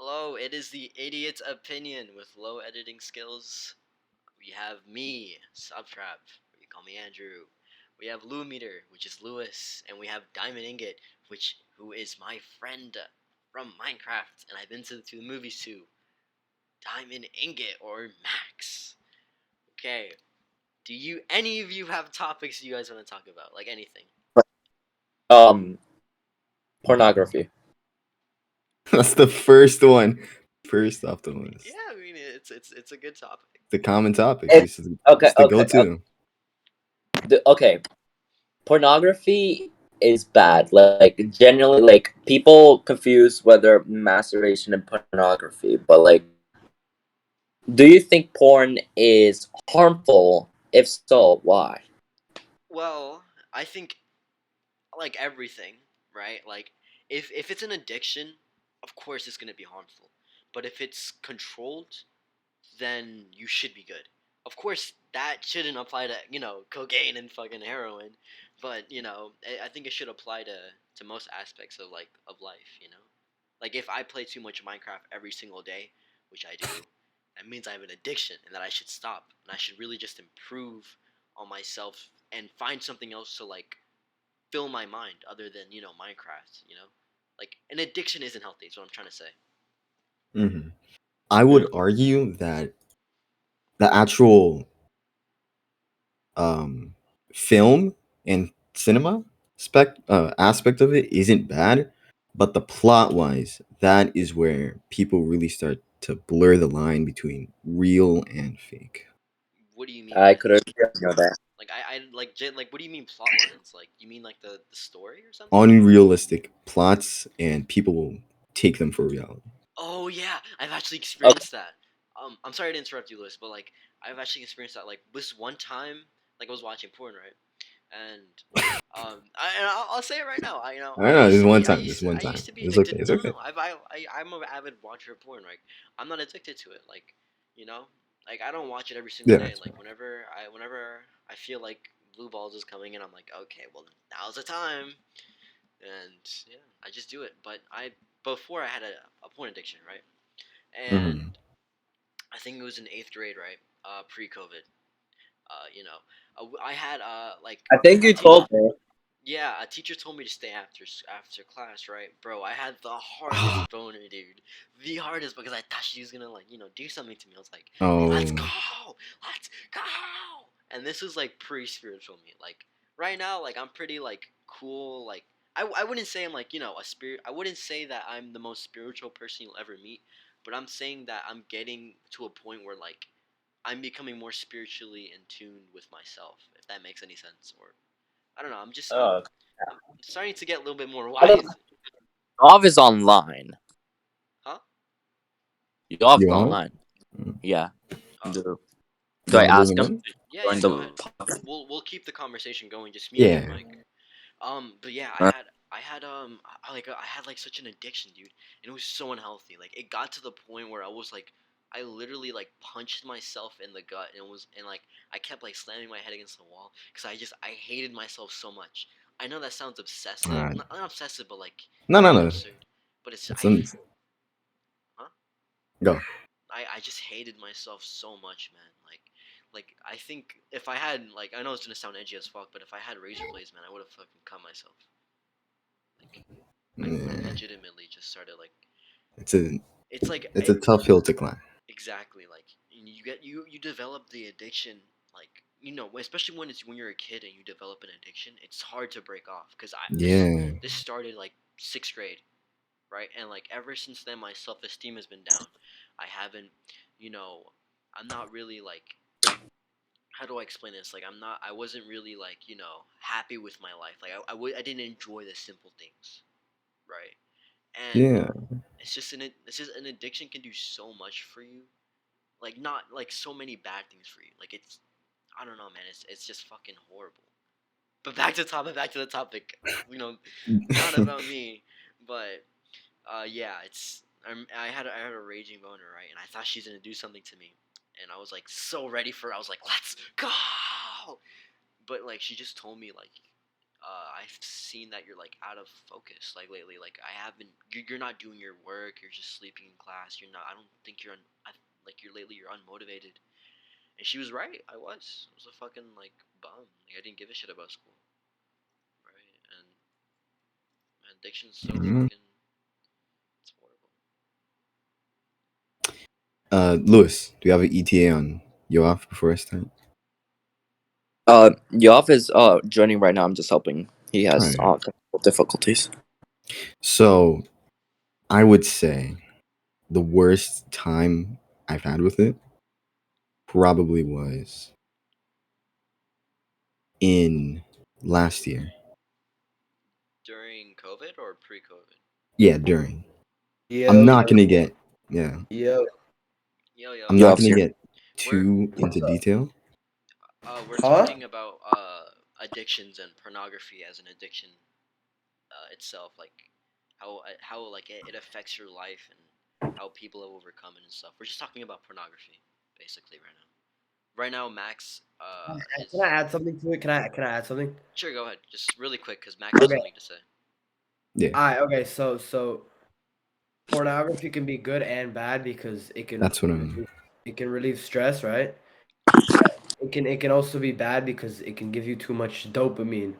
Hello, it is the Idiot's Opinion with low editing skills. We have me, Subtrap, you call me Andrew. We have Lumeter, which is Lewis, and we have Diamond Ingot, who is my friend from Minecraft, and I've been to the movies too. Diamond Ingot or Max. Okay, any of you have topics you guys want to talk about, like anything? Um, Pornography. That's the first one. First off the list. Yeah, I mean it's a good topic. The common topic. It's okay. It's the go-to. Okay. Pornography is bad. Like generally, like people confuse whether masturbation and pornography. But like, do you think porn is harmful? If so, why? Well, I think like everything, right? Like if it's an addiction, of course it's gonna be harmful. But if it's controlled, then you should be good. Of course, that shouldn't apply to cocaine and fucking heroin, but I think it should apply to most aspects of life. Like if I play too much Minecraft every single day, which I do, that means I have an addiction and that I should stop and I should really just improve on myself and find something else to fill my mind other than Minecraft. Like an addiction isn't healthy. Is what I'm trying to say. Hmm I would argue that the actual um, film and cinema aspect of it isn't bad, but the plot wise, that is where people really start to blur the line between real and fake. What do you mean by I that? could agree on that. Like what do you mean plot lines? Like you mean like the story or something? Unrealistic plots, and people will take them for reality. Oh yeah, I've actually Okay. experienced that. I'm sorry to interrupt you, Lewis, but I've actually experienced that. Like this one time, like I was watching porn, right? And I'll say it right now. I know, this one I time, used this to one I used time. to be It's addicted. okay, it's No, no, okay. no. I'm an avid watcher of porn. Like I'm not addicted to it. Like you know, like I don't watch it every single Yeah, day. that's Like whenever I feel like blue balls is coming in, I'm like, okay, well now's the time. And yeah, I just do it. But I before I had a porn addiction, right? hmm And I think it was in eighth grade, right? Pre-COVID. I had I think a you teacher. told me. Yeah, a teacher told me to stay after class, right, bro? I had the hardest boner, dude. The hardest because I thought she was gonna do something to me. I was like, "Let's Oh, go, let's go," and this was like pre-spiritual me. Like right now, like I'm pretty cool. Like I wouldn't say I'm a spirit. I wouldn't say that I'm the most spiritual person you'll ever meet, but I'm saying that I'm getting to a point where I'm becoming more spiritually in tune with myself. If that makes any sense, or I don't know. Oh, I'm starting to get a little bit more I don't- wise. Yov is online. Huh? Yov is you are? online. Yeah. Oh. Do You I want to ask bring it him in? to Yeah, join yeah. Go the ahead. podcast? We'll keep the conversation going, just me and you, Yeah. Mike. But yeah, I had such an addiction, dude, and it was so unhealthy. Like it got to the point where I literally punched myself in the gut, and I kept slamming my head against the wall because I hated myself so much. I know that sounds obsessive, Alright. not obsessive, but No, no, no. absurd. But It's un- huh? Go. I just hated myself so much, man. Like I think if I had I know it's gonna sound edgy as fuck, but if I had razor blades, man, I would have fucking cut myself. Like I Yeah. legitimately just started It's a it's like it's a tough hill to climb. exactly you develop the addiction especially when you're a kid and you develop an addiction, it's hard to break off because I Yeah. this started sixth grade, right? And ever since then, my self esteem has been down. I haven't, you know, I'm not really how do I explain this? I wasn't really happy with my life. I didn't enjoy the simple things, right? And Yeah. it's just an addiction can do so much for you. Like not so many bad things for you. Like it's I don't know, man. It's just fucking horrible. But back to the topic. Not about me, but yeah, I had a raging boner, right? And I thought she's gonna do something to me, and I was so ready for it. I was like, let's go. But she just told me I've seen that you're like out of focus like lately. Like I haven't. You're not doing your work. You're just sleeping in class. You're not. I don't think you're. Like you're lately. You're unmotivated. And she was right. I was. I was a fucking like bum. Like I didn't give a shit about school. Right. And man, addiction's so Mhm. fucking. It's horrible. Lewis, do you have an ETA on Yoav before I start? Yoff is joining right now. I'm just helping. He has Alright. technical difficulties. So, I would say the worst time I've had with it probably was in last year. During COVID or pre-COVID? Yeah, during. Yo, I'm not gonna get yeah. yo. Yo. I'm not Yoav's gonna here. get too into detail. We're Huh? talking about addictions and pornography as an addiction itself, like how like it affects your life and how people have overcome it and stuff. We're just talking about pornography basically right now. Right now, Max is Can I add something to it? Can I add something? sure. Go ahead, just really quick, because Max has Okay. something to say. Yeah, Alright, okay, so pornography can be good and bad because that's what I'm. it can relieve stress, right? It can also be bad because it can give you too much dopamine,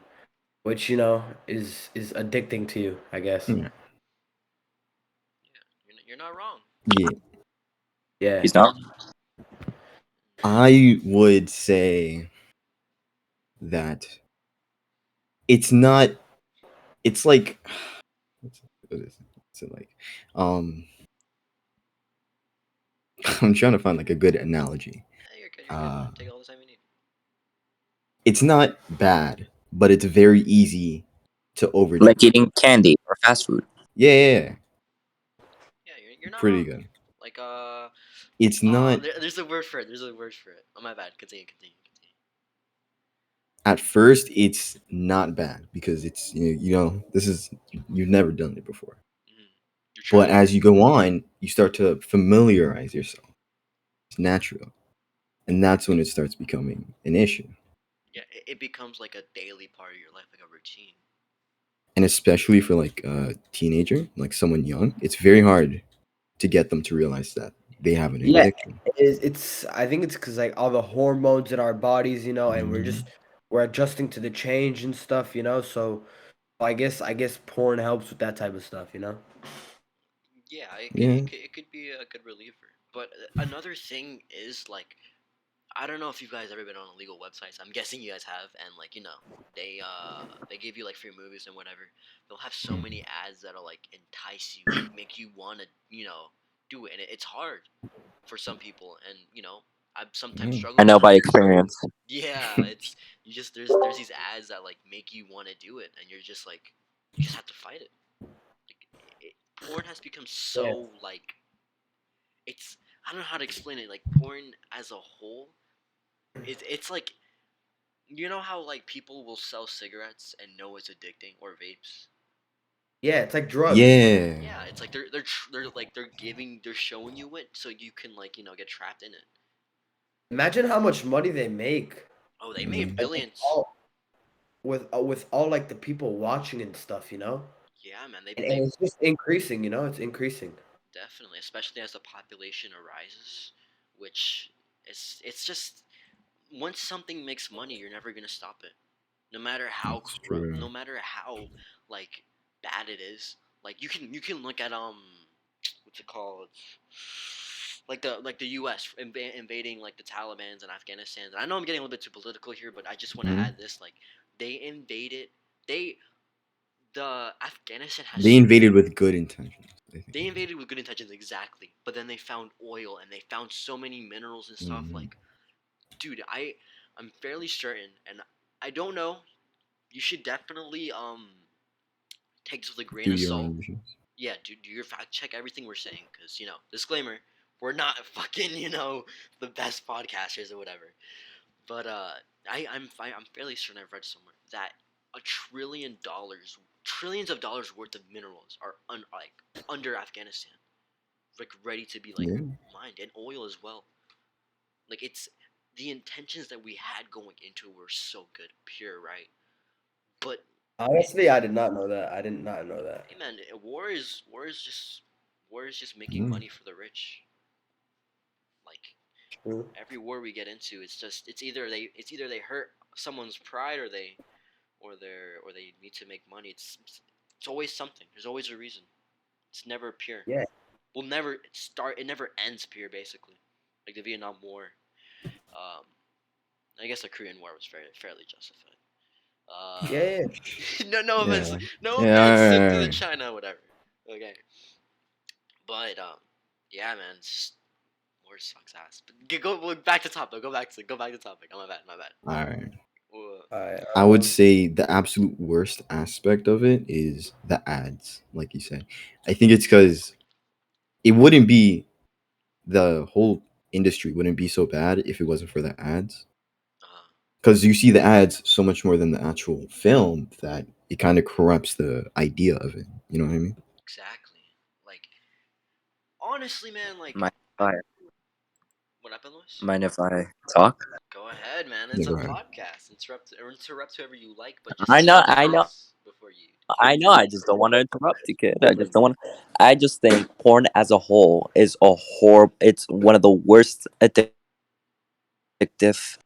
which is addicting to you, I guess. Yeah. You're not wrong. Yeah, Yeah. He's not. I would say that it's not. It's like what is it? What's it like? I'm trying to find like a good analogy. Hey, you're good. You're good, Uh, man. Take all the time you need. it's not bad, but it's very easy to overdo. Like eating candy or fast food. Yeah, Yeah, you're not pretty wrong. good. Like It's not there's a word for it. There's a word for it. Oh my bad. Continue. at first. It's not bad because it's this is you've never done it before. Mm. You're But trying. as you go on, you start to familiarize yourself. It's natural, and that's when it starts becoming an issue. Yeah, it becomes like a daily part of your life, like a routine. And especially for like a teenager, like someone young, it's very hard to get them to realize that they have an Yeah, addiction. it's I think it's because like all the hormones in our bodies, and Mhm. we're adjusting to the change and stuff, so I guess porn helps with that type of stuff. Yeah, Yeah. it could be a good reliever. But another thing is like I don't know if you guys ever been on illegal websites. I'm guessing you guys have, and like they give you like free movies and whatever. They'll have so many ads that'll like entice you, make you wanna do it, and it's hard for some people, and I sometimes Yeah. struggle I with know it. by experience. Yeah, it's you just there's these ads that like make you want to do it, and you're just like you just have to fight it. Like porn has become Yeah. so like it's I don't know how to explain it. Like porn as a whole, it's like you know how like people will sell cigarettes and know it's addicting or vapes. Yeah, it's like drugs. Yeah. Yeah, it's like they're showing you it so you can like get trapped in it. Imagine how much money they make Oh, they made Mm. like, with billions. all with all like the people watching and stuff. Yeah, man, And they it's just increasing. It's increasing. definitely, especially as the population arises, which it's just once something makes money, you're never gonna stop it. No matter how That's corrupt, true. no matter how like bad it is. Like you can look at what's it called? Like the U.S. invading like the Taliban's in Afghanistan. And I know I'm getting a little bit too political here, but I just want to Mhm. add this: like they invaded, they the Afghanistan has They invaded with good intentions. I think. they invaded with good intentions, exactly, but then they found oil and they found so many minerals and stuff. Mhm. Like, dude, I'm fairly certain, and I don't know. You should definitely take this with a grain Do of your salt. own research. Yeah, do your fact check everything we're saying, because disclaimer, we're not fucking the best podcasters or whatever. But I'm fairly certain I've read somewhere that trillions of dollars worth of minerals are like under Afghanistan, like ready to be like Yeah. mined, and oil as well. Like it's the intentions that we had going into it were so good, pure, right? But Honestly, I did not know that. I did not know that. Hey man, war is just making Mm. money for the rich. Like True. every war we get into, it's either they hurt someone's pride or they need to make money. It's always something. There's always a reason. It's never pure. Yeah. We'll never start. It never ends pure. Basically, like the Vietnam War. Um, I guess the Korean War was fairly justified. Yeah. No offense, Yeah. no offense to the Yeah. China, whatever. Okay, but yeah, man, war sucks ass. But go back to topic. Go back to topic. Oh, my bad, my bad. All right. Well, Alright. I would say the absolute worst aspect of it is the ads, like you said. I think it's because it wouldn't be the whole industry wouldn't be so bad if it wasn't for the ads. Because you see the ads so much more than the actual film that it kind of corrupts the idea of it. You know what I mean? exactly. Like honestly, man, like Mind if I, what happened, Luis? mind if I talk? Go ahead, man. Yeah, It's a go ahead. podcast. Interrupt whoever you like, but I just know, say I know, this before you. I know. I just don't want to interrupt you, kid. I just don't want. I just think porn as a whole is a horrible. It's one of the worst addictive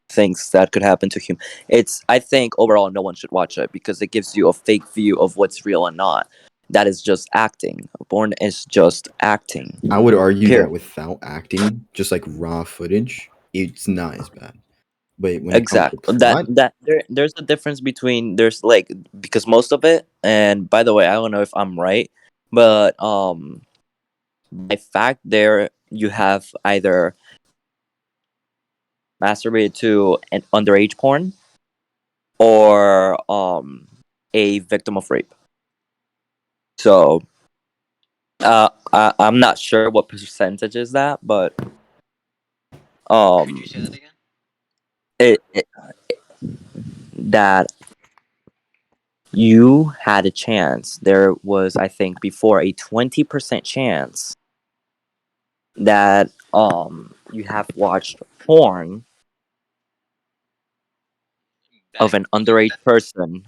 things that could happen to human. It's. I think overall, no one should watch it because it gives you a fake view of what's real and not. That is just acting. Porn is just acting. I would argue Period. that without acting, just like raw footage, it's not as bad. But when it comes to Exactly. That plot, there's a difference between there's like because most of it, and by the way, I don't know if I'm right, but by fact there you have either masturbated to an underage porn or a victim of rape. So I'm not sure what percentage is that, but Could you say that again? it that you had a chance. There was, I think, before a 20% chance that you have watched porn of Back. an underage person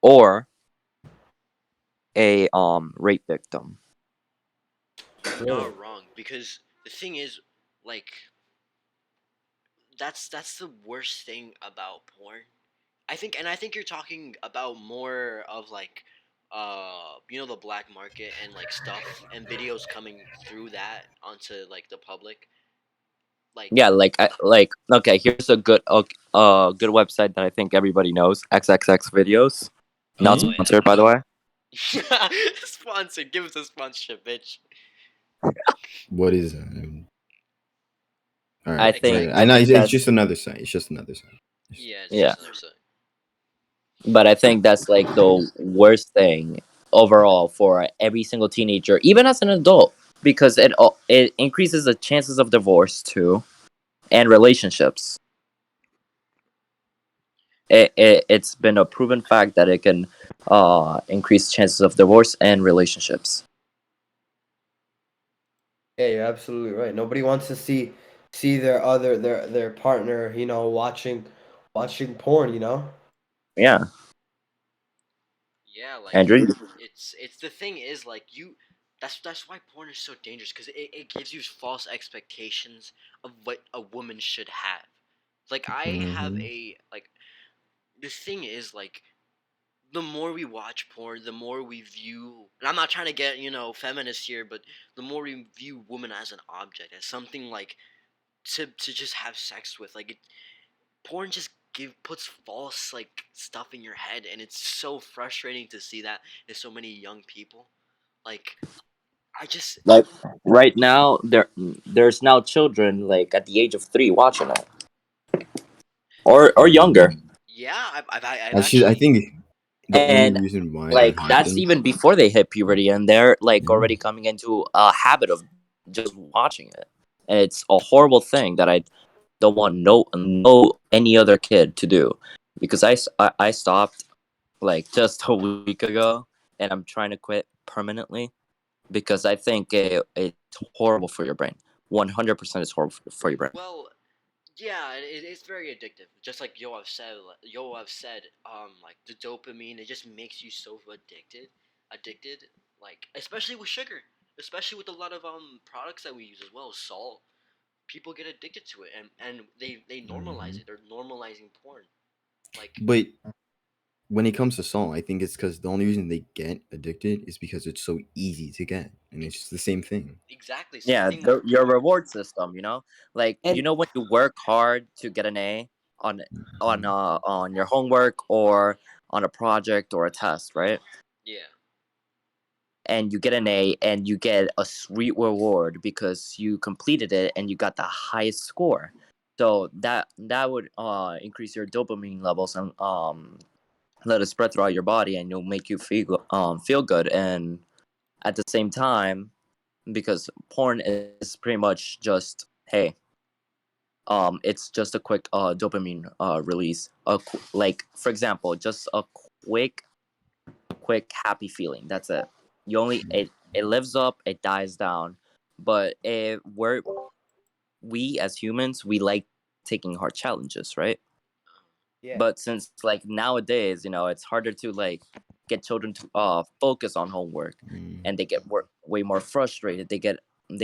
or a rape victim. You're not wrong because the thing is, like, that's the worst thing about porn. I think you're talking about more of like, the black market and like stuff and videos coming through that onto like the public. Like, Yeah, like okay, here's a good website that I think everybody knows, XXX Videos. Not oh sponsored, by the way. yeah, sponsor, give us a sponsorship, bitch. what is that? All I right, think I know it's that's just another site. It's just another site. Yeah, it's yeah, just another side. but I think that's like the worst thing overall for every single teenager, even as an adult, because it increases the chances of divorce too, and relationships. It's been a proven fact that it can increase chances of divorce and relationships. Yeah, you're absolutely right. Nobody wants to see their partner, watching porn, Yeah, Yeah, like Andrew. it's the thing is like you. That's why porn is so dangerous because it gives you false expectations of what a woman should have. Like I have Mhm. the thing is like the more we watch porn, the more we view. And I'm not trying to get feminist here, but the more we view woman as an object, as something like to just have sex with. Like porn just puts false like stuff in your head, and it's so frustrating to see that in so many young people. Like I just Like right now, there's now children like at the age of 3 watching it, or younger, yeah, I've I actually think the only and reason why that like that's happens, even before they hit puberty, and they're like yeah, already coming into a habit of just watching it. And it's a horrible thing that I don't want no any other kid to do, because I stopped like just a week ago, and I'm trying to quit permanently because I think it's horrible for your brain. 100% is horrible for your brain. well Yeah, it's very addictive. Just like Yoav said, like the dopamine, it just makes you so addicted. Like especially with sugar, especially with a lot of products that we use as well, salt. People get addicted to it, and they normalize Mhm. it. They're normalizing porn. Like But when it comes to salt, I think it's because the only reason they get addicted is because it's so easy to get, and it's just the same thing. exactly same Yeah, thing with your reward system, you know, like And when you work hard to get an A on Mhm. on your homework or on a project or a test, right? yeah. And you get an A and you get a sweet reward because you completed it and you got the highest score. So that would increase your dopamine levels and let it spread throughout your body and it'll make you feel good. And at the same time, because porn is pretty much just, hey, it's just a quick dopamine release, like for example, just a quick happy feeling. That's it. You only it lives up, it dies down. But we as humans, we like taking hard challenges, right? yeah, But since like nowadays, it's harder to like get children to focus on homework, Mm. and they get way more frustrated. They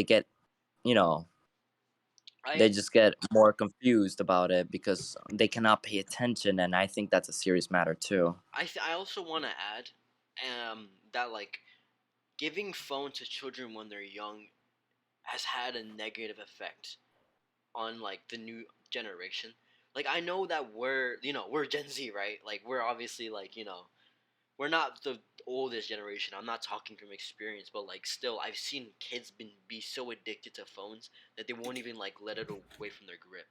get you know I they just get more confused about it because they cannot pay attention, and I think that's a serious matter too. I also want to add, that like giving phone to children when they're young has had a negative effect on like the new generation. Like I know that we're Gen Z, right? Like we're obviously like we're not the oldest generation. I'm not talking from experience, but like still, I've seen kids be so addicted to phones that they won't even like let it away from their grip.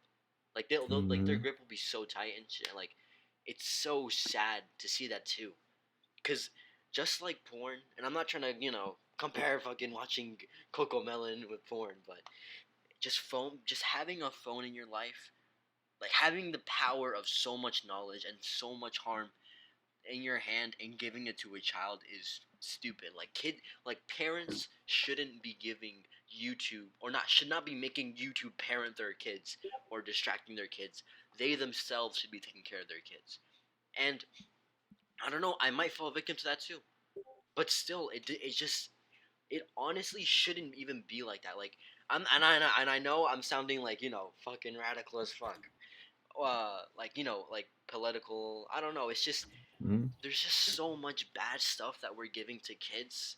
Like they'll like their Mhm. grip will be so tight and shit. Like it's so sad to see that too, because just like porn, and I'm not trying to compare fucking watching Coco Melon with porn, but just having a phone in your life, like having the power of so much knowledge and so much harm in your hand and giving it to a child is stupid. Like parents shouldn't be giving YouTube, or not should not be making YouTube parent their kids or distracting their kids. They themselves should be taking care of their kids. And I don't know, I might fall victim to that too. But still, it honestly shouldn't even be like that. Like I know I'm sounding like fucking radical as fuck. Like like political. I don't know. It's just Mhm. there's just so much bad stuff that we're giving to kids,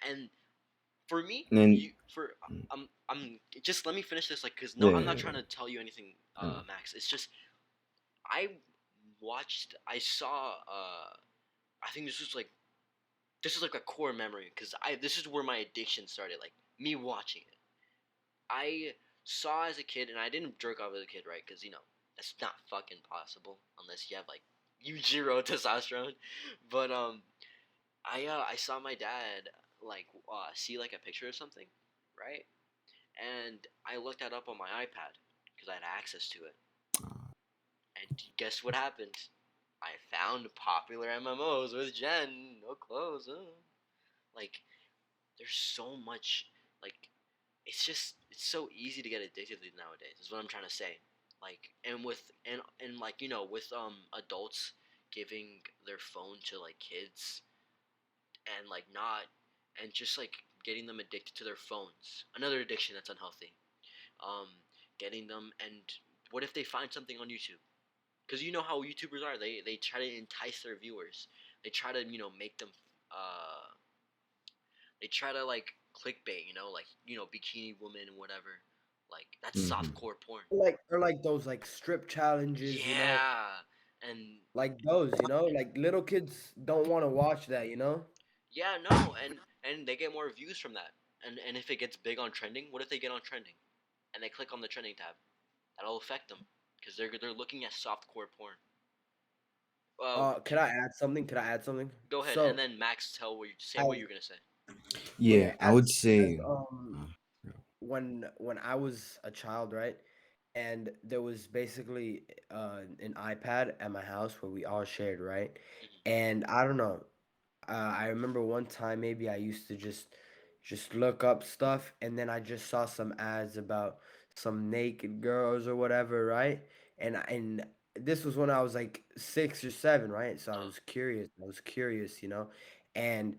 and for me, And then, you for I'm just let me finish this, like, because no, yeah, I'm yeah, not yeah. trying to tell you anything, Oh. Max. It's just I I saw, I think this is like a core memory, because I this is where my addiction started, like me watching it. I saw as a kid, and I didn't jerk off as a kid, right? Because that's not fucking possible unless you have like zero testosterone. But I saw my dad like see like a picture or something, right? And I looked that up on my iPad because I had access to it. And guess what happened? I found popular MMOs with Jen, no clothes. Like there's so much, like it's so easy to get addicted to nowadays. Is what I'm trying to say. Like and with and like with adults giving their phone to like kids, and like not and just like getting them addicted to their phones. Another addiction that's unhealthy. Um, Getting them, and what if they find something on YouTube? Because you know how YouTubers are. They try to entice their viewers. They try to make them. Uh, they try to like clickbait. Like bikini woman and whatever. Like that's Mhm. softcore porn. or like those like strip challenges, Yeah, and like those, like little kids don't want to watch that. yeah, no, and they get more views from that. And if it gets big on trending, what if they get on trending, and they click on the trending tab? That'll affect them because they're looking at softcore porn. Could I add something? Could I add something? Go ahead, and So, then Max, say what as you're gonna say. Yeah, okay, I would as say. Uh, yeah. when I was a child, right? And there was basically an iPad at my house where we all shared, right? Mhm. And I don't know. I remember one time maybe I used to just look up stuff, and then I just saw some ads about some naked girls or whatever, right? And this was when I was like 6 or 7, right? So I Uh, was curious. I was curious, you know, and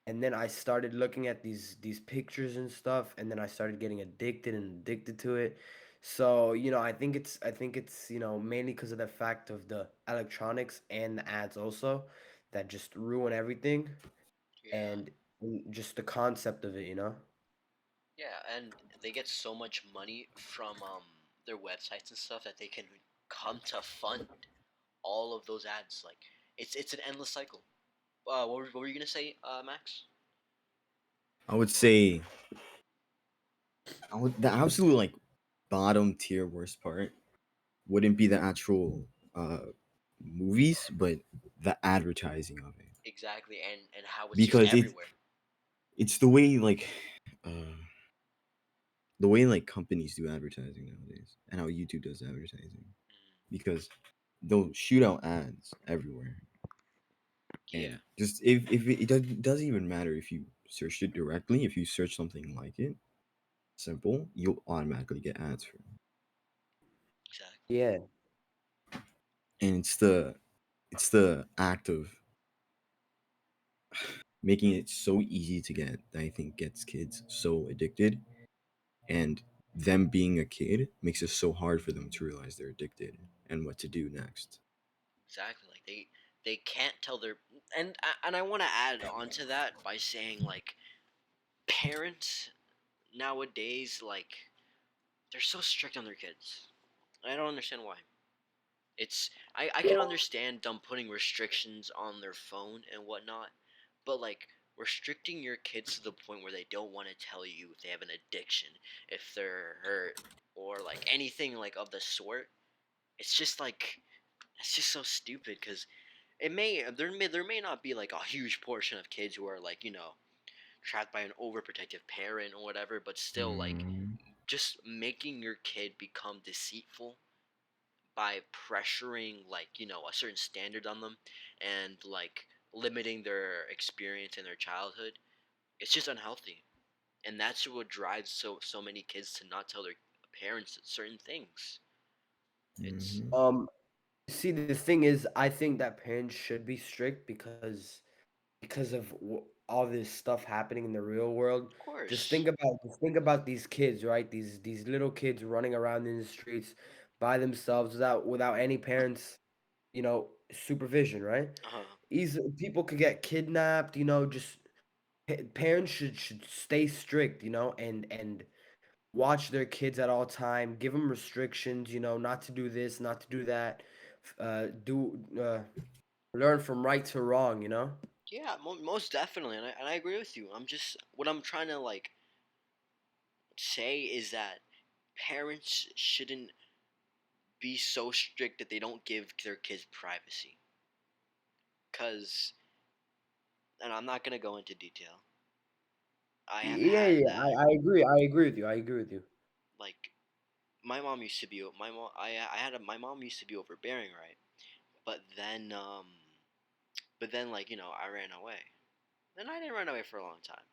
and then I started looking at these pictures and stuff, and then I started getting addicted to it. So, I think it's, mainly because of the fact of the electronics and the ads also that just ruin everything yeah, and just the concept of it, you know? yeah, and they get so much money from their websites and stuff that they can come to fund all of those ads. Like it's an endless cycle. What were you gonna say, Max? I would say the absolute like bottom tier worst part wouldn't be the actual movies, but the advertising of it, Exactly, and how it's just because everywhere. it's uh the way like companies do advertising nowadays, and how YouTube does advertising, Mm, because they'll shoot out ads everywhere, yeah, and just if doesn't even matter if you search it directly. If you search something like it, simple, you'll automatically get ads for it. exactly. Yeah. And it's the act of making it so easy to get that I think gets kids so addicted, and them being a kid makes it so hard for them to realize they're addicted and what to do next. Exactly. Like they can't tell their and I want to add on to that by saying like parents nowadays like they're so strict on their kids. I don't understand why. I can understand them putting restrictions on their phone and whatnot, but like restricting your kids to the point where they don't want to tell you if they have an addiction, if they're hurt, or like anything like of the sort. It's just like it's just so stupid because there may not be like a huge portion of kids who are like trapped by an overprotective parent or whatever, but still like Mm, just making your kid become deceitful by pressuring like a certain standard on them and like limiting their experience in their childhood. It's just unhealthy, and that's what drives so many kids to not tell their parents certain things. It's mhm, Um, See, the thing is, I think that parents should be strict because of all this stuff happening in the real world. of Just course. think about these kids, right? These little kids running around in the streets by themselves without any parents, supervision, right? Uh-huh. Easy people could get kidnapped, just parents should stay strict, and watch their kids at all time, give them restrictions, not to do this, not to do that. Do learn from right to wrong, Yeah, most definitely, and I agree with you. I'm just what I'm trying to like say is that parents shouldn't be so strict that they don't give their kids privacy. Cause, and I'm not gonna go into detail. I have Yeah, had yeah, that. I agree. I agree with you. I agree with you. Like my mom used to be my mom. My mom used to be overbearing, right? But then like I ran away. And I didn't run away for a long time,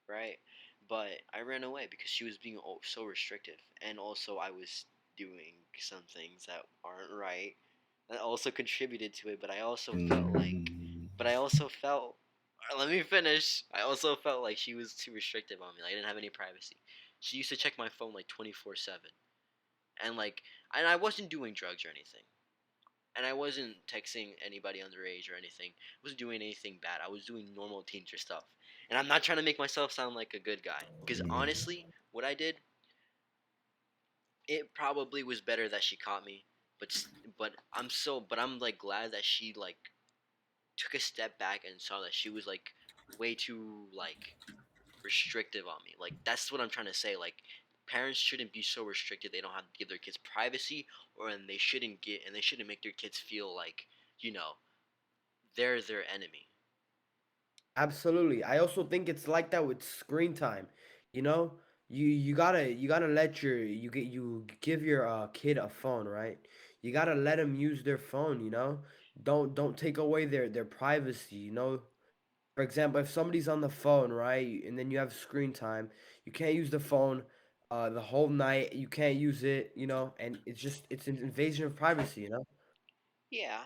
right? But I ran away because she was being so restrictive, and also I was doing some things that aren't right. That also contributed to it, but I also felt like, mm, but I also felt. Let me finish. I also felt like she was too restrictive on me. Like I didn't have any privacy. She used to check my phone like 24/7, and I wasn't doing drugs or anything, and I wasn't texting anybody underage or anything. I wasn't doing anything bad. I was doing normal teenager stuff. And I'm not trying to make myself sound like a good guy, because mm, honestly, what I did, it probably was better that she caught me. But I'm like glad that she like took a step back and saw that she was like way too like restrictive on me. Like that's what I'm trying to say. Like parents shouldn't be so restricted they don't have to give their kids privacy, or and they shouldn't make their kids feel like you know they're their enemy. Absolutely. I also think it's like that with screen time. You know, you gotta let you give your kid a phone, right? You gotta let them use their phone. Don't take away their privacy. For example, if somebody's on the phone, right, and then you have screen time, you can't use the phone the whole night. You can't use it, and it's an invasion of privacy, Yeah,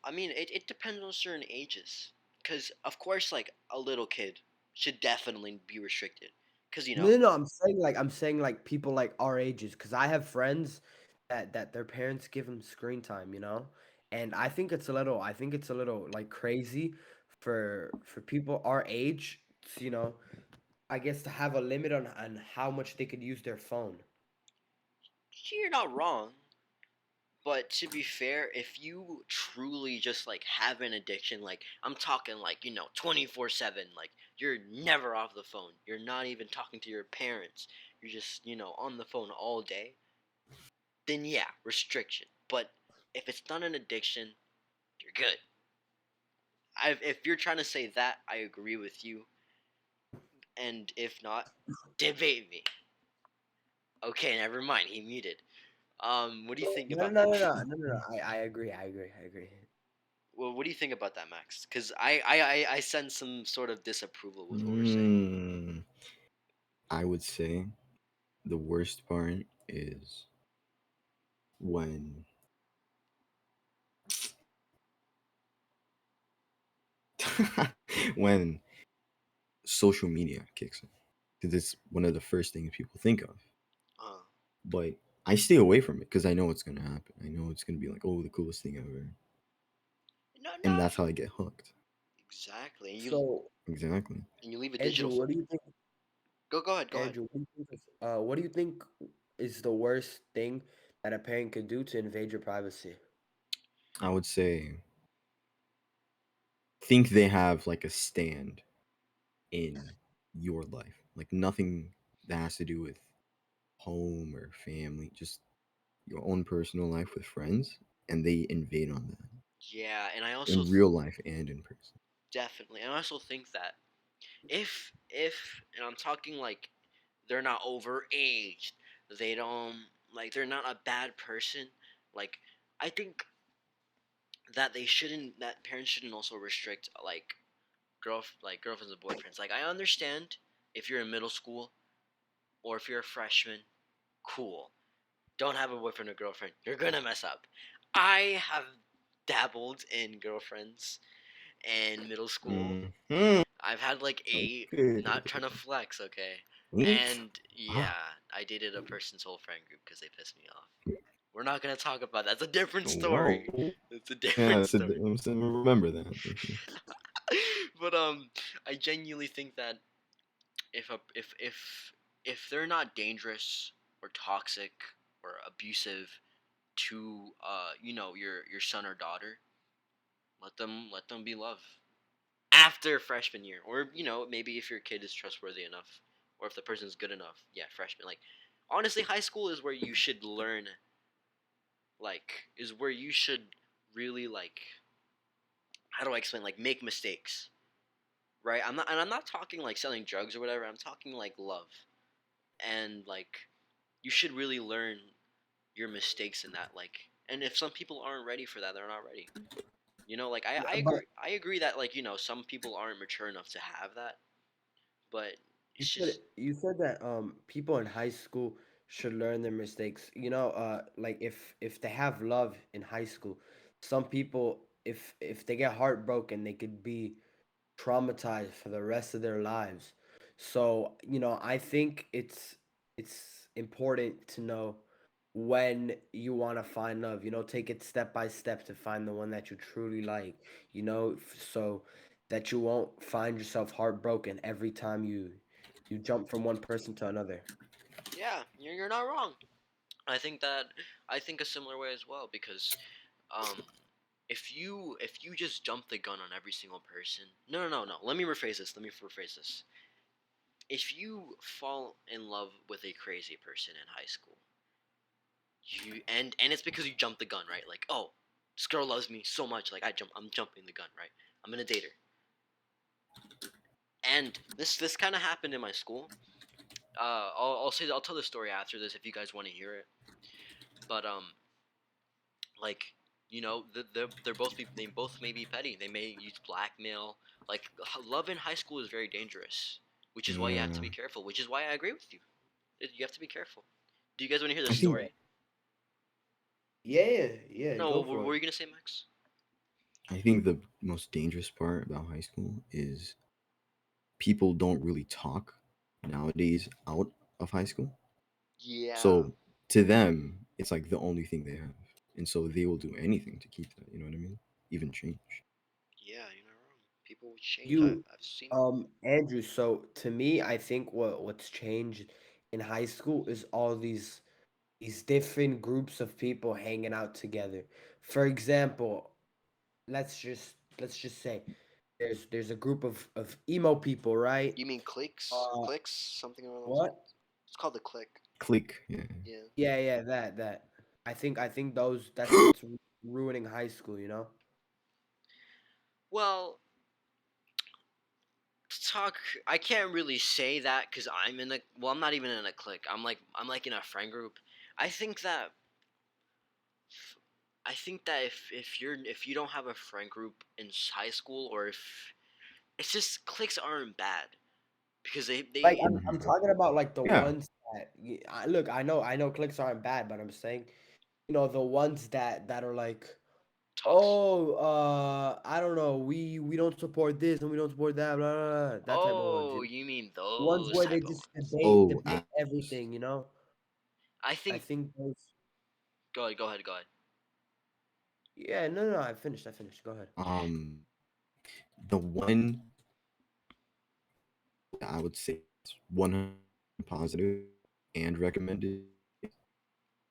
I mean, it depends on certain ages. Because, of course, like, a little kid should definitely be restricted. Because, No, no, no. I'm saying like people like our ages, because I have friends that their parents give them screen time, and I think it's a little like crazy for people our age, I guess to have a limit on how much they could use their phone. you're not wrong. But to be fair, if you truly just like have an addiction, like I'm talking like 24/7, like you're never off the phone. You're not even talking to your parents. You're just on the phone all day. Then yeah, restriction. But if it's not an addiction, you're good. If you're trying to say that, I agree with you. And if not, debate me. Okay, never mind. He muted. What do you think No, no, about no, that? no, no, no, no, no. I agree. I agree. I agree. Well, what do you think about that, Max? Because I sense some sort of disapproval with what we're saying. Mm, I would say the worst part is when when social media kicks in, because it's one of the first things people think of. Uh, But I stay away from it because I know what's gonna happen. I know it's gonna be like, oh, the coolest thing ever, no, and no, that's how I get hooked. exactly. So, Exactly. And you leave a Andrew, digital what do footprint. you think? Go ahead, go ahead. Andrew, what do you think is the worst thing that a parent could do to invade your privacy? I would say think they have like a stand in your life, like nothing that has to do with home or family, just your own personal life with friends, and they invade on that Yeah, and I also in real life and in person. definitely, and I also think that and I'm talking like they're not overaged, they don't like they're not a bad person. Like I think that parents shouldn't also restrict like girlfriends and boyfriends. Like I understand if you're in middle school or if you're a freshman, cool. Don't have a boyfriend or girlfriend. You're gonna mess up. I have dabbled in girlfriends in middle school. Mhm. I've had like eight. Okay. Not trying to flex, okay? Eight. And Wow. yeah, I dated a person's whole friend group because they pissed me off. We're not gonna talk about that. That's a different story. Whoa. It's a Yeah, different story. remember that. Mhm. But I genuinely think that if a if they're not dangerous or toxic or abusive to your son or daughter, let them be loved after freshman year, or maybe if your kid is trustworthy enough, or if the person's good enough. Yeah, freshman. Like honestly, high school is where you should learn. Like is where you should really like how do I explain like make mistakes, right? I'm not talking like selling drugs or whatever. I'm talking like love and like you should really learn your mistakes in that like and if some people aren't ready for that, they're not ready. Like I But agree that like some people aren't mature enough to have that, but you it's said just you said that people in high school should learn their mistakes. Like if they have love in high school, some people if they get heartbroken, they could be traumatized for the rest of their lives. So, I think it's important to know when you want to find love, take it step by step to find the one that you truly like, so that you won't find yourself heartbroken every time you jump from one person to another. yeah, you're not wrong. I think a similar way as well because um if you just jump the gun on every single person. No. Let me rephrase this. If you fall in love with a crazy person in high school, and it's because you jumped the gun, right? Like, oh, this girl loves me so much, like I'm jumping the gun, right? I'm gonna date her. And this kind of happened in my school. I'll tell the story after this if you guys want to hear it. But like they both may be petty. They may use blackmail. Like love in high school is very dangerous, which is why you have to Yeah. be careful. Which is why I agree with you. You have to be careful. Do you guys want to hear the I think- story? Yeah, No, go what for were it. you gonna say, Max? I think the most dangerous part about high school is people don't really talk nowadays out of high school. Yeah. So to them, it's like the only thing they have, and so they will do anything to keep that. You know what I mean? Even change. Yeah, you're not wrong. People would change. You, I've seen. Andrew, so to me, I think what's changed in high school is all these different groups of people hanging out together. For example, let's just say there's a group of emo people, right? You mean cliques? Uh, Cliques? Something along those what? lines? It's called the clique. Click. Yeah. Yeah. Yeah, that. I think that's what's ruining high school, you know? Well, to talk, I can't really say that because I'm in a. Well, I'm not even in a clique. I'm like in a friend group. I think that. I think that if you don't have a friend group in high school, or if it's just cliques aren't bad because Like they I'm talking about like the Yeah. ones that look, I know clicks aren't bad, but I'm saying, the ones that are like, talk. oh, I don't know, we don't support this and we don't support that, blah, blah, blah, that type of ones. Oh, you mean Ones those where they type of just ones? Oh, debate everything, you know? I I think. think those. Go ahead. Go ahead. Go ahead. Yeah, no, I finished. Go ahead. the one I would say is 100% positive and recommended,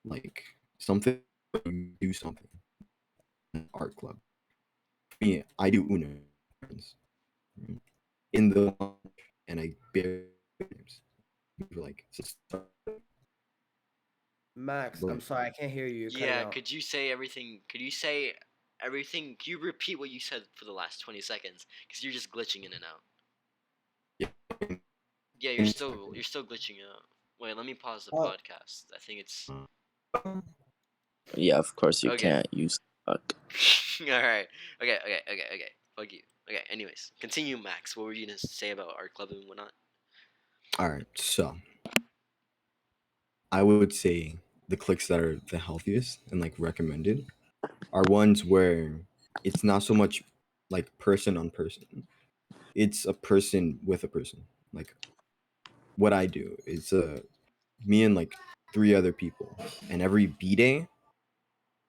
like something you do something. An art club. For me, I do Uno friends, right? In the lunch, and I barely names. Like, Max, I'm but sorry, I can't hear you. You're cutting Yeah, out. could you say everything? Could you say everything? Can you repeat what you said for the last 20 seconds? Because you're just glitching in and out. yeah, Yeah, you're still glitching out. Wait, let me pause the Oh, podcast. I think it's Yeah, of course you okay. can't use fuck. All right. Okay. Fuck you. Okay. Anyways, continue, Max. What were you gonna say about art club and whatnot? all right. So I would say the clicks that are the healthiest and like recommended are ones where it's not so much like person on person. It's a person with a person. Like what I do is me and like three other people, and every B day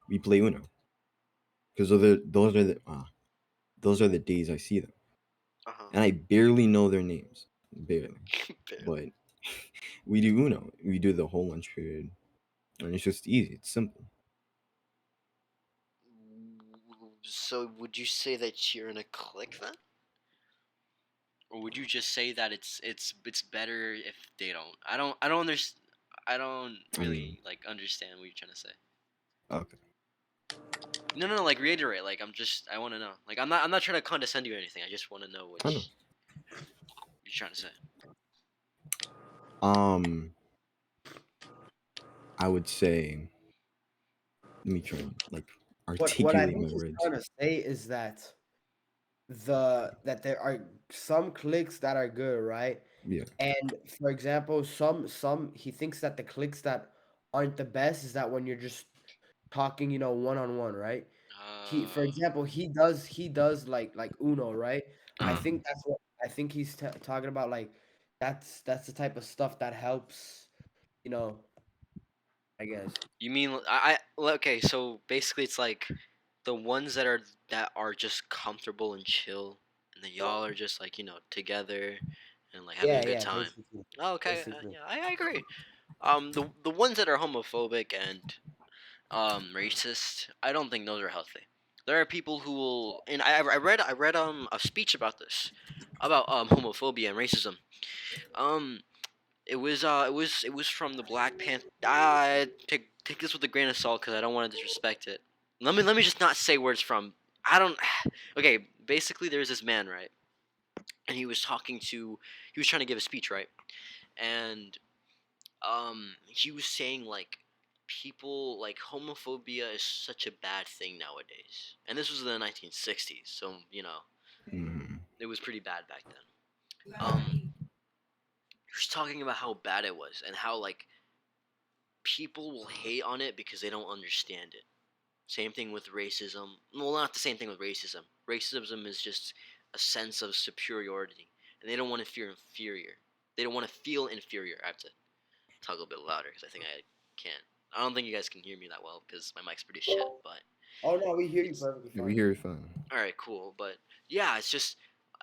we play Uno because those are the days I see them, Uh huh. and I barely know their names, barely. But we do Uno. We do the whole lunch period, and it's just easy. It's simple. So would you say that you're in a clique then? Or would you just say that it's better if they don't? I don't understand. I don't I mean, really like understand what you're trying to say. okay. No, like reiterate. Like I want to know. Like I'm not trying to condescend you or anything. I just want to know what I know. you're trying to say. Um, I would say, let me try and like what I articulate think my he's words. trying to say is that there are some clicks that are good, right? Yeah. And for example, some he thinks that the clicks that aren't the best is that when you're just talking, one on one, right? For example, he does like Uno, right? I Uh, think that's what I think he's talking about. Like that's the type of stuff that helps, you know. I guess. You mean okay? So basically, it's like the ones that are just comfortable and chill, and then y'all are just like together, and like having a good Yeah, time. basically, Oh, okay, basically. yeah, I agree. The ones that are homophobic and racist, I don't think those are healthy. There are people who will, and I read a speech about this, about homophobia and racism. Um, it was from the Black Panther. Take this with a grain of salt because I don't want to disrespect it. Let me just not say where it's from. I don't. Okay, basically there's this man, right, and he was trying to give a speech, right, and he was saying like people like homophobia is such a bad thing nowadays, and this was in the 1960s, so mhm. it was pretty bad back then. was talking about how bad it was and how like people will hate on it because they don't understand it. Same thing with racism. Well, not the same thing with racism. Racism is just a sense of superiority, and they don't want to feel inferior. They don't want to feel inferior. I have to talk a little bit louder because I think I can't. I don't think you guys can hear me that well because my mic's pretty shit. But Oh no, we hear you it's perfectly Yeah, we fine. hear you fine. all right, cool. But yeah, it's just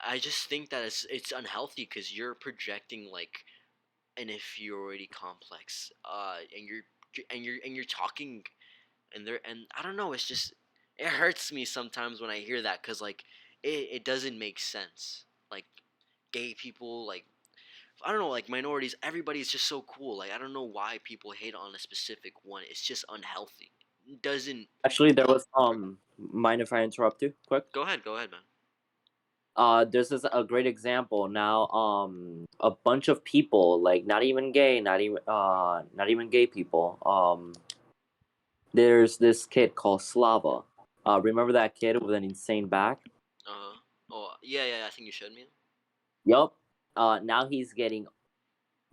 I just think that it's unhealthy because you're projecting like an inferiority complex, and you're talking and I don't know. It's just it hurts me sometimes when I hear that because like it doesn't make sense. Like gay people, like I don't know, like minorities, everybody's just so cool. Like I don't know why people hate on a specific one. It's just unhealthy. It doesn't Actually, there was mind if I interrupt you quick? go ahead, man. This is a great example now. A bunch of people, like not even gay, not even gay people. There's this kid called Slava. Remember that kid with an insane back? Oh yeah. I think you showed me. Yup. Now he's getting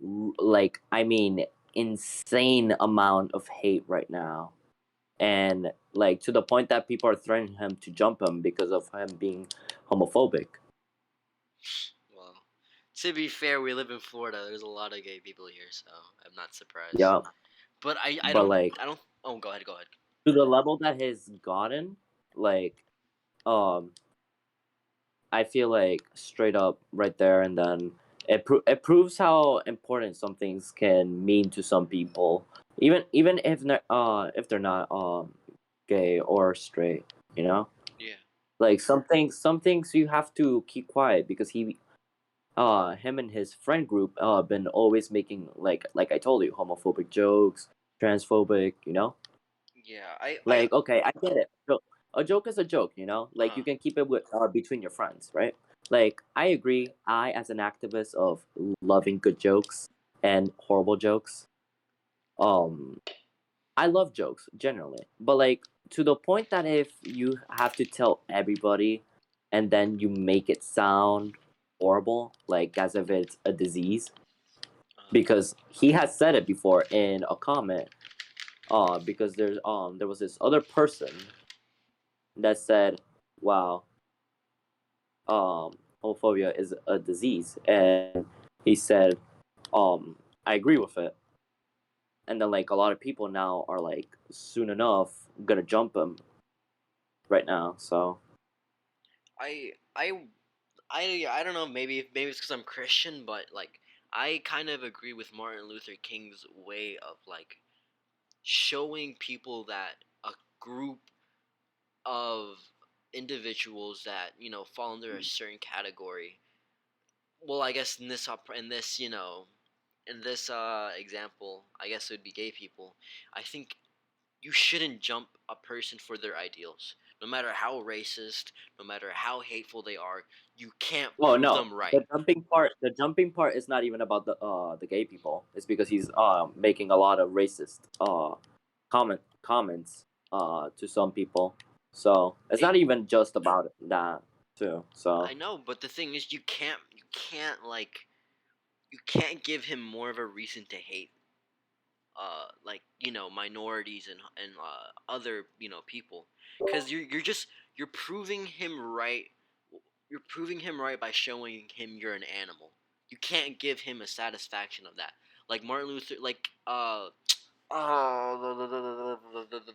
like, I mean, insane amount of hate right now, and like to the point that people are threatening him to jump him because of him being homophobic. Well, to be fair, we live in Florida. There's a lot of gay people here, so I'm not surprised. Yup. But I But like don't. Oh, go ahead. Go ahead. to the level that he's gotten, like um I feel like straight up right there and then it proves how important some things can mean to some people, even if they're not gay or straight, you know. Yeah. Like some things you have to keep quiet because him and his friend group been always making like I told you, homophobic jokes, transphobic, you know. Yeah. Like, okay, I get it. A joke is a joke, you know? Like, Uh, you can keep it with between your friends, right? Like, I agree. I, as an activist of loving good jokes and horrible jokes, um, I love jokes generally. But, like, to the point that if you have to tell everybody and then you make it sound horrible, like as if it's a disease, because he has said it before in a comment. Because there was this other person that said, "Wow, homophobia is a disease," and he said, "I agree with it." And then like a lot of people now are like, soon enough, gonna jump him right now. So I I I don't know. Maybe it's because I'm Christian, but like I kind of agree with Martin Luther King's way of like showing people that a group of individuals that fall under a certain category. Well, I guess in this example, I guess it would be gay people. I think you shouldn't jump a person for their ideals. No matter how racist, no matter how hateful they are, you can't oh prove no, them right. the jumping part is not even about the gay people. It's because he's making a lot of racist comments to some people. So it's Hey, not even just about that too. I So know, but the thing is, you can't give him more of a reason to hate, like minorities and other people, because you're proving him right. You're proving him right by showing him you're an animal. You can't give him a satisfaction of that. Like Martin Luther, like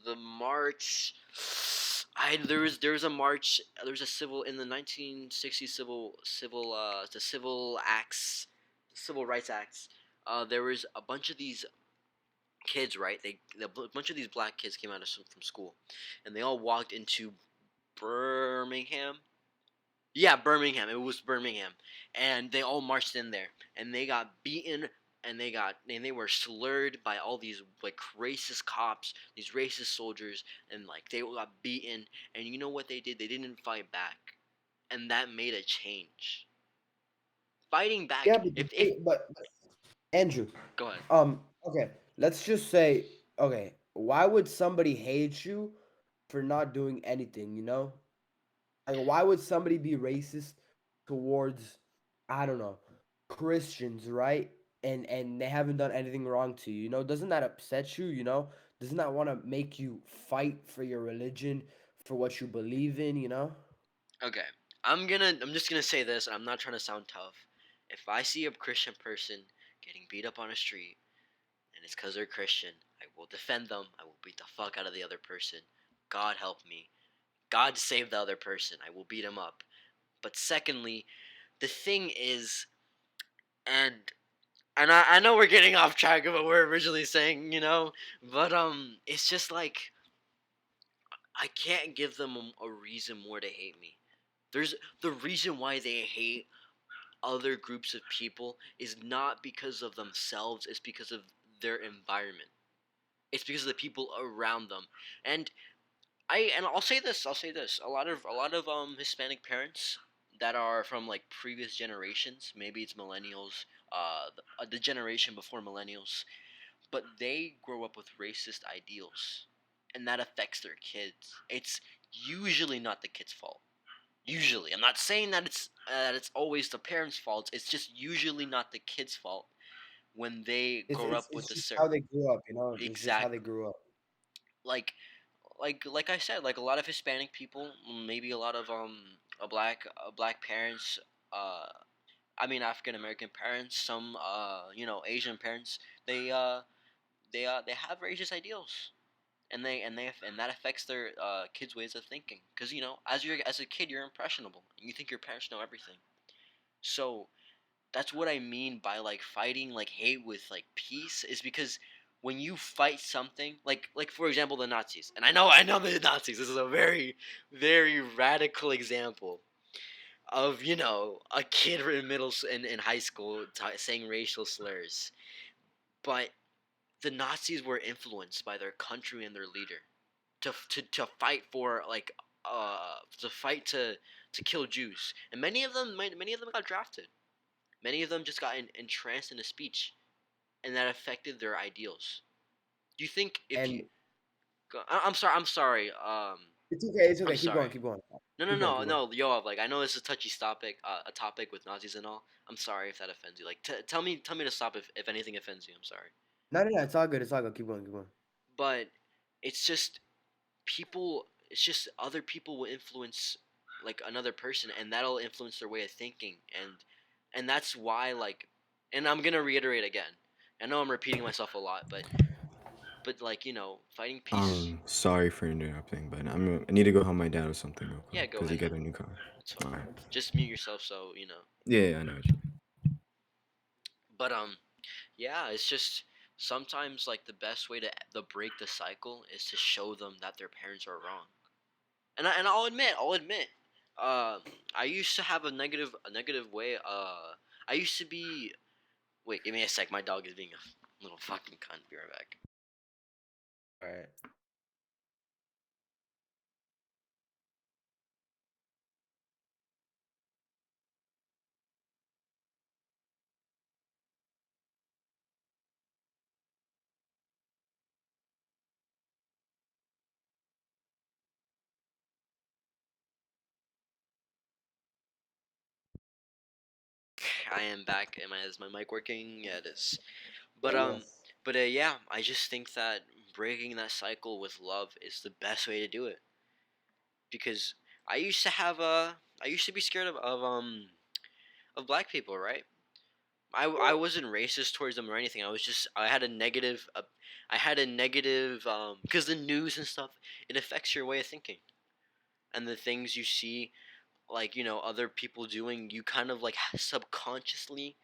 the march. There was a march. There was a civil in the 1960s the civil acts, civil rights acts. There was a bunch of these kids, right? A bunch of these black kids came out from school, and they all walked into Birmingham. Yeah, Birmingham. It was Birmingham, and they all marched in there, and they got beaten, and they were slurred by all these like racist cops, these racist soldiers, and like they got beaten. And you know what they did? They didn't fight back, and that made a change. Fighting Yeah, back. but If Andrew, go ahead. okay, let's just say, okay, why would somebody hate you for not doing anything, you know? Like, why would somebody be racist towards, I don't know, Christians, right? and they haven't done anything wrong to you, you know? Doesn't that upset you, you know? Doesn't that want to make you fight for your religion, for what you believe in, you know? Okay, I'm just gonna say this, and I'm not trying to sound tough. If I see a Christian person getting beat up on a street, and it's because they're Christian, I will defend them. I will beat the fuck out of the other person. God help me. God save the other person. I will beat him up. But secondly, the thing is, and I know we're getting off track of what we're originally saying, but it's just like I can't give them a reason more to hate me. There's the reason why they hate other groups of people is not because of themselves, it's because of their environment. It's because of the people around them. And I'll say this. A lot of Hispanic parents that are from like previous generations, maybe it's millennials, the generation before millennials, but they grow up with racist ideals, and that affects their kids. It's usually not the kid's fault. Usually, I'm not saying that it's always the parents' fault. It's just usually not the kid's fault when they It's grow it's up with it's the just certain how they grew up, you know? It's just how they exactly grew up. like like I said, like a lot of Hispanic people, maybe a lot of black parents, uh I mean African American parents, some Asian parents, they uh they have racist ideals, and that affects their kids' ways of thinking. Because as a kid, you're impressionable. You think your parents know everything. So that's what I mean by like fighting like hate with like peace, is because when you fight something like for example the Nazis, and I know the Nazis. This is a very very radical example of a kid in in high school saying racial slurs, but the Nazis were influenced by their country and their leader to fight for like to fight to kill Jews, and many of them got drafted. Many of them just got entranced in a speech, and that affected their ideals. Do you think if you? And I'm sorry. I'm sorry. it's okay, it's I'm okay. Keep going, sorry. keep going. No, no, Keep going, no, keep going. no, Yoav. Like I know this is a touchy topic, a topic with Nazis and all. I'm sorry if that offends you. Like, tell me to stop if anything offends you. I'm sorry, No, no, no, it's all good. It's all good. Keep going, keep going. but it's just people. It's just other people will influence like another person, and that'll influence their way of thinking, and that's why like, and I'm gonna reiterate again. I know I'm repeating myself a lot, but like fighting peace. Sorry for interrupting, but I need to go help my dad with something real Yeah, quick go because he ahead, got man. a new car. It's fine. Alright. Just mute yourself so you know. Yeah, I know what you mean. But yeah, it's just sometimes like the best way to break the cycle is to show them that their parents are wrong. And I'll admit, uh, I used to have a negative way. I used to be. Wait, give me a sec. My dog is being a little fucking cunt. Be right back. All right. I am back. Is my mic working? Yeah, it is. But Yes. yeah, I just think that breaking that cycle with love is the best way to do it. Because I used to be scared of black people, right? I wasn't racist towards them or anything. I had a negative because the news and stuff, it affects your way of thinking, and the things you see like other people doing, you kind of like subconsciously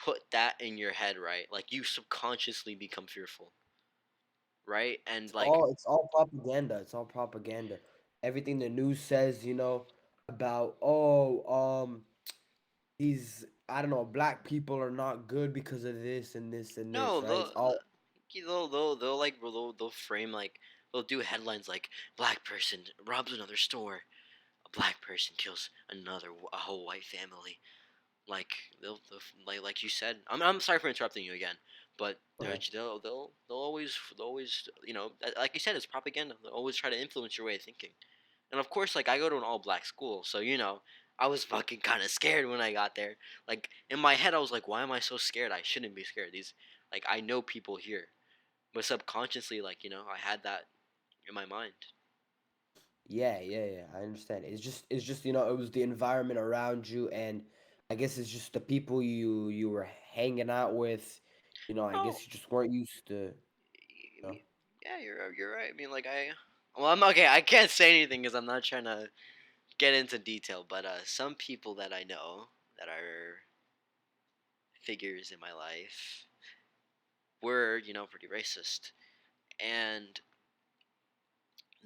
put that in your head, right? Like you subconsciously become fearful, right? And like It's all propaganda. It's all propaganda. Everything the news says, you know, about these, I don't know, black people are not good because of this and this and no, this, right? It's all they'll like they'll frame like they'll do headlines like black person robs another store, a black person kills a whole white family. Like like you said, I'm sorry for interrupting you again, but okay. they'll always like you said, it's propaganda. They'll always try to influence your way of thinking. And of course, like I go to an all black school, so I was fucking kind of scared when I got there. Like in my head, I was like, "Why am I so scared? I shouldn't be scared." These, like, I know people here, but subconsciously, like, I had that in my mind. Yeah. I understand. It's just it was the environment around you, and I guess it's just the people you were hanging out with. I Oh, guess you just weren't used to. I You know. mean, yeah, you're right. I mean, like well, I'm okay. I can't say anything because I'm not trying to get into detail. But some people that I know that are figures in my life were, pretty racist, and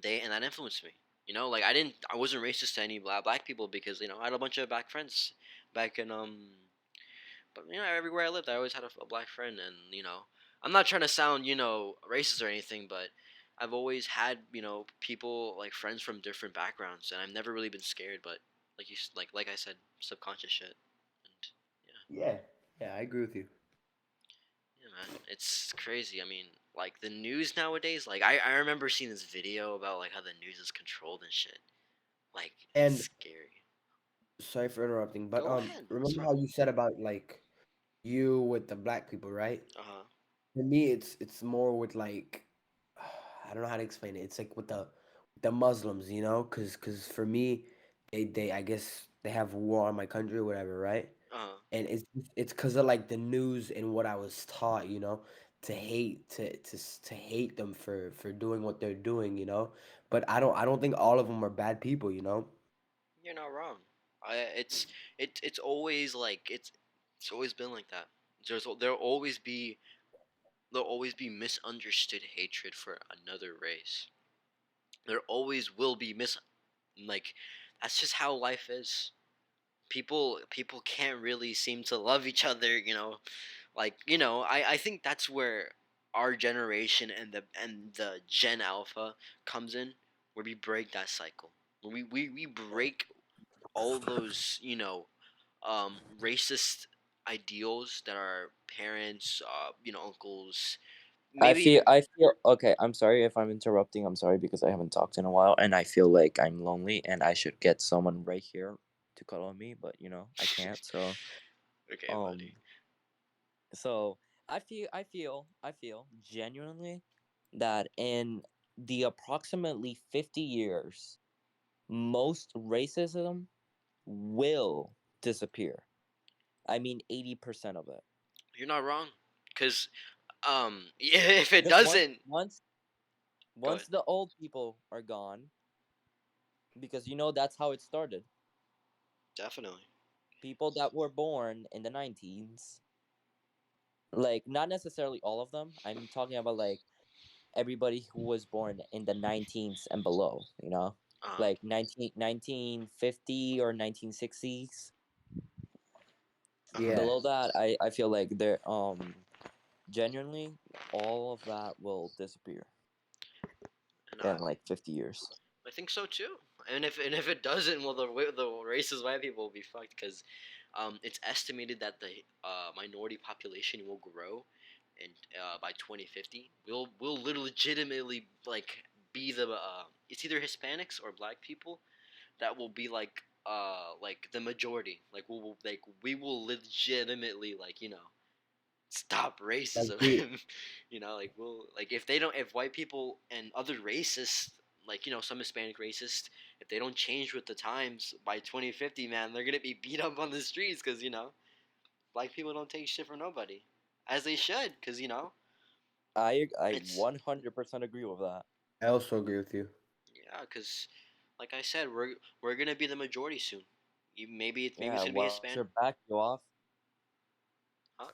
that influenced me. Like I wasn't racist to any black people because I had a bunch of black friends back in but everywhere I lived I always had a black friend, and I'm not trying to sound racist or anything, but I've always had people like friends from different backgrounds, and I've never really been scared. But like I said, subconscious shit, and Yeah, yeah, I agree with you. yeah, man, it's crazy. I mean, like the news nowadays, like I remember seeing this video about like how the news is controlled and shit. Like And it's scary. sorry for interrupting, but Go ahead. It's remember fine. how you said about like you with the black people, right? Uh huh. For me, it's more with like I don't know how to explain it. It's like with the Muslims, because for me, they I guess they have war on my country or whatever, right? Uh huh. And it's because of like the news and what I was taught, to hate them for doing what they're doing. But I don't think all of them are bad people. You're not wrong. It's always like it's always been like that. There'll always be misunderstood hatred for another race. There always will be like that's just how life is. People can't really seem to love each other. Like I think that's where our generation and the Gen Alpha comes in, where we break that cycle. Where we break all those racist ideals that our parents uncles, maybe even. I feel okay. I'm sorry if I'm interrupting. I'm sorry because I haven't talked in a while, and I feel like I'm lonely, and I should get someone right here to cuddle me, but I can't. So, Okay, um, buddy. so I feel genuinely that in the approximately 50 years, most racism will disappear. I mean, 80% of it. You're not wrong, because if it Because doesn't. Go ahead. once the old people are gone, because that's how it started. Definitely. People that were born in the 19s, like not necessarily all of them. I'm talking about like everybody who was born in the 19s and below, Uh-huh. like 1950 or 1960s. Uh-huh. Yeah. Below that, I feel like there genuinely all of that will disappear And in like 50 years. I think so too. And if it doesn't, well, the racist white people will be fucked, because it's estimated that the minority population will grow, and by 2050, we'll legitimately like be the it's either Hispanics or black people that will be like the majority. Like we will legitimately like stop Like racism. we Like if white people and other racists, like some Hispanic racists, if they don't change with the times by 2050, man, they're gonna be beat up on the streets, because black people don't take shit from nobody, as they should, because I it's 100% agree with that. I also agree with you. yeah, because like I said, we're gonna be the majority soon. Maybe it's Yeah, gonna be watch Hispanic. your back, you off. Huh?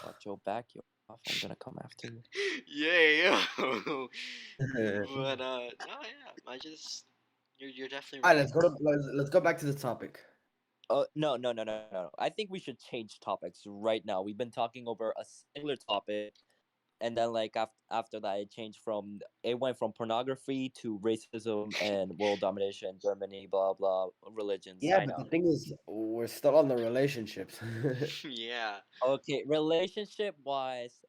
Watch your back, you off. I'm gonna come after you. Yeah, yo. All But no, yeah, I just you're definitely right, right. let's go back to the topic. Oh no! I think we should change topics right now. We've been talking over a singular topic, and then like after that, it went from pornography to racism and world domination, Germany, blah blah, religions. Yeah, I but the know. thing is, we're still on the relationships. Yeah. Okay, relationship wise,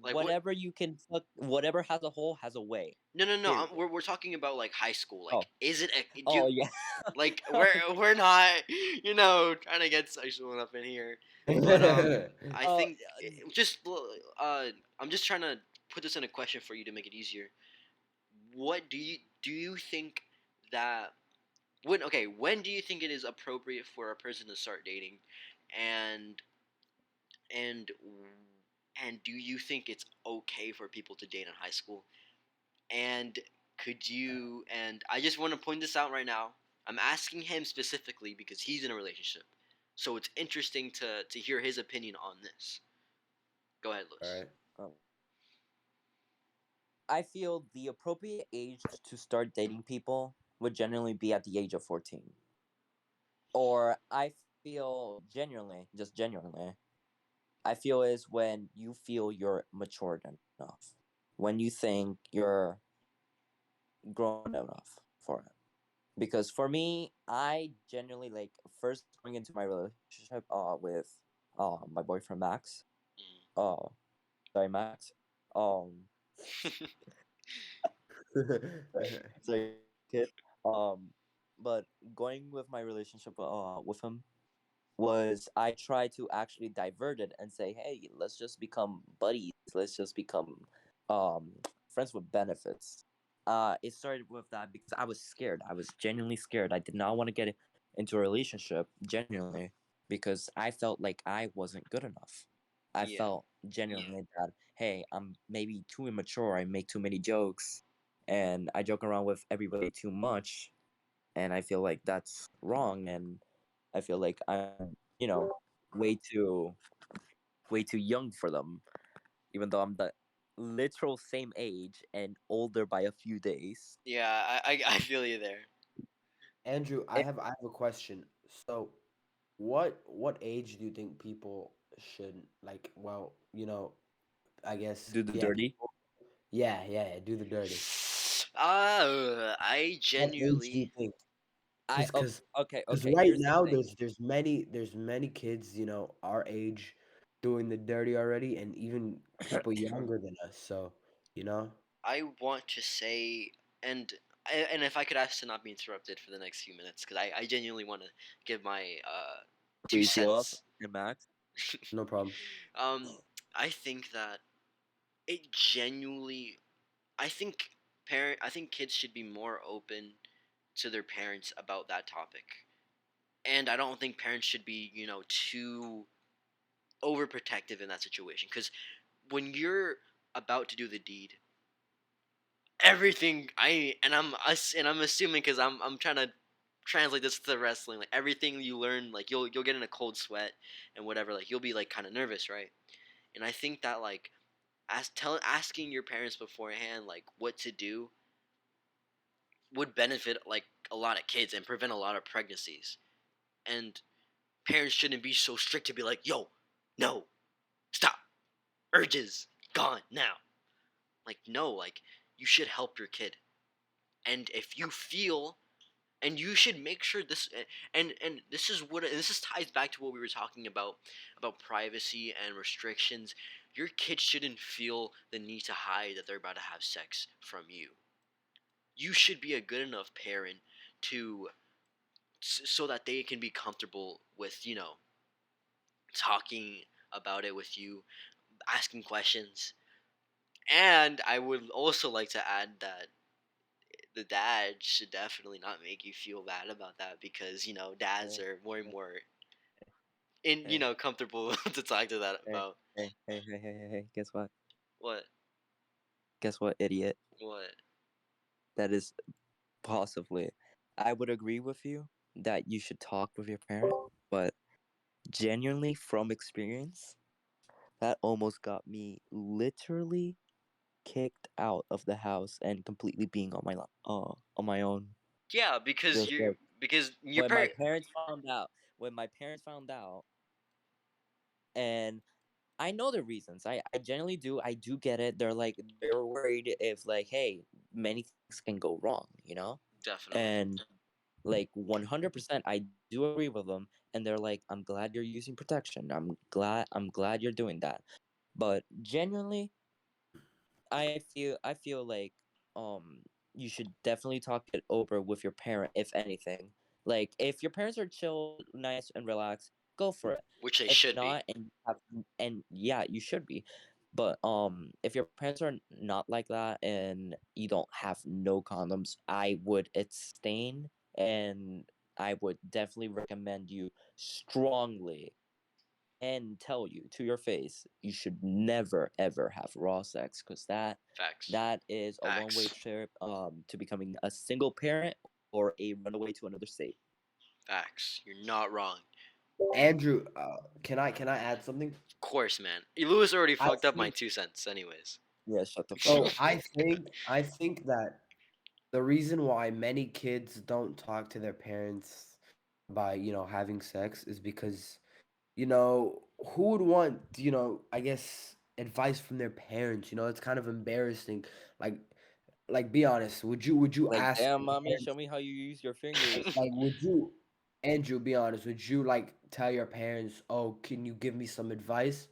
Like whatever you can fuck, whatever has a hole has a way. No, no, no. Period. We're talking about like high school. Oh. Like, is it a do Oh you, yeah. like we're not trying to get sexual up in here, but I Uh, think I'm just trying to put this in a question for you to make it easier. What do you think that when do you think it is appropriate for a person to start dating, and and and do you think it's okay for people to date in high school? And I just want to point this out right now. I'm asking him specifically because he's in a relationship. So it's interesting to hear his opinion on this. Go ahead, Lewis. All right. I feel the appropriate age to start dating people would generally be at the age of 14. Or I feel genuinely, I feel is when you feel you're matured enough. When you think you're grown enough for it. Because for me, I genuinely like first going into my relationship with my boyfriend Max. Mm. Sorry Max. Sorry kid. But going with my relationship with him was I tried to actually divert it and say, hey, let's just become buddies. Let's just become friends with benefits. It started with that because I was scared. I was genuinely scared. I did not want to get into a relationship, genuinely, because I felt like I wasn't good enough. I Yeah. felt genuinely that, hey, I'm maybe too immature. I make too many jokes and I joke around with everybody too much. And I feel like that's wrong. And I feel like I'm, way too young for them, even though I'm the literal same age and older by a few days. Yeah, I feel you there. Andrew, I have a question. So, what age do you think people should like? Well, I guess Do the yeah, dirty. yeah, do the dirty. I What age do you genuinely think? I Because okay. right Here's the now thing. there's many kids our age doing the dirty already, and even people younger than us. So you know, I want to say, and and if I could ask to not be interrupted for the next few minutes, because I genuinely want to give my 2 cents. And Max. no problem. Um, I think that it genuinely, I think I think kids should be more open to their parents about that topic, and I don't think parents should be too overprotective in that situation, because when you're about to do the deed, everything I'm assuming, because I'm trying to translate this to wrestling, like everything you learn, like you'll get in a cold sweat and whatever, like you'll be like kind of nervous, right? And I think that like asking your parents beforehand like what to do would benefit like a lot of kids and prevent a lot of pregnancies. And parents shouldn't be so strict to be like, yo, no, stop, urges gone now. Like, no, like you should help your kid. And if you feel, and you should make sure this, and this is what, and this is ties back to what we were talking about privacy and restrictions. Your kid shouldn't feel the need to hide that they're about to have sex from you. You should be a good enough parent to so that they can be comfortable with talking about it with you, asking questions. And I would also like to add that the dad should definitely not make you feel bad about that, because dads are more and more comfortable to talk to that about. Hey, guess what? What? Guess what, idiot? What? That is possibly. I would agree with you that you should talk with your parent, but genuinely from experience, that almost got me literally kicked out of the house and completely being on my own. Yeah, because Just like your when my parent. parents found out, when my parents found out, and I know the reasons. I generally do. I do get it. They're worried if like, hey, many things can go wrong, Definitely. And like 100%, I do agree with them. And they're like, I'm glad you're using protection. I'm glad you're doing that. But genuinely, I feel like you should definitely talk it over with your parent if anything. Like if your parents are chill, nice and relaxed, go for it. Which they If should be. not, and yeah, you should be. But if your parents are not like that and you don't have no condoms, I would abstain, and I would definitely recommend you strongly and tell you to your face you should never ever have raw sex, because Facts. that is a one-way Facts. trip to becoming a single parent or a runaway to another state. Facts. You're not wrong. Andrew, can I add something? Of course, man. Lewis already I fucked up my think 2 cents, anyways. Yeah, shut the fuck so. up. I think that the reason why many kids don't talk to their parents by having sex is because who would want I guess advice from their parents. It's kind of embarrassing. like be honest, would you Like, ask damn, your mommy, show parents, me how you use your fingers. like would you Andrew, be honest, would you like tell your parents, oh, can you give me some advice?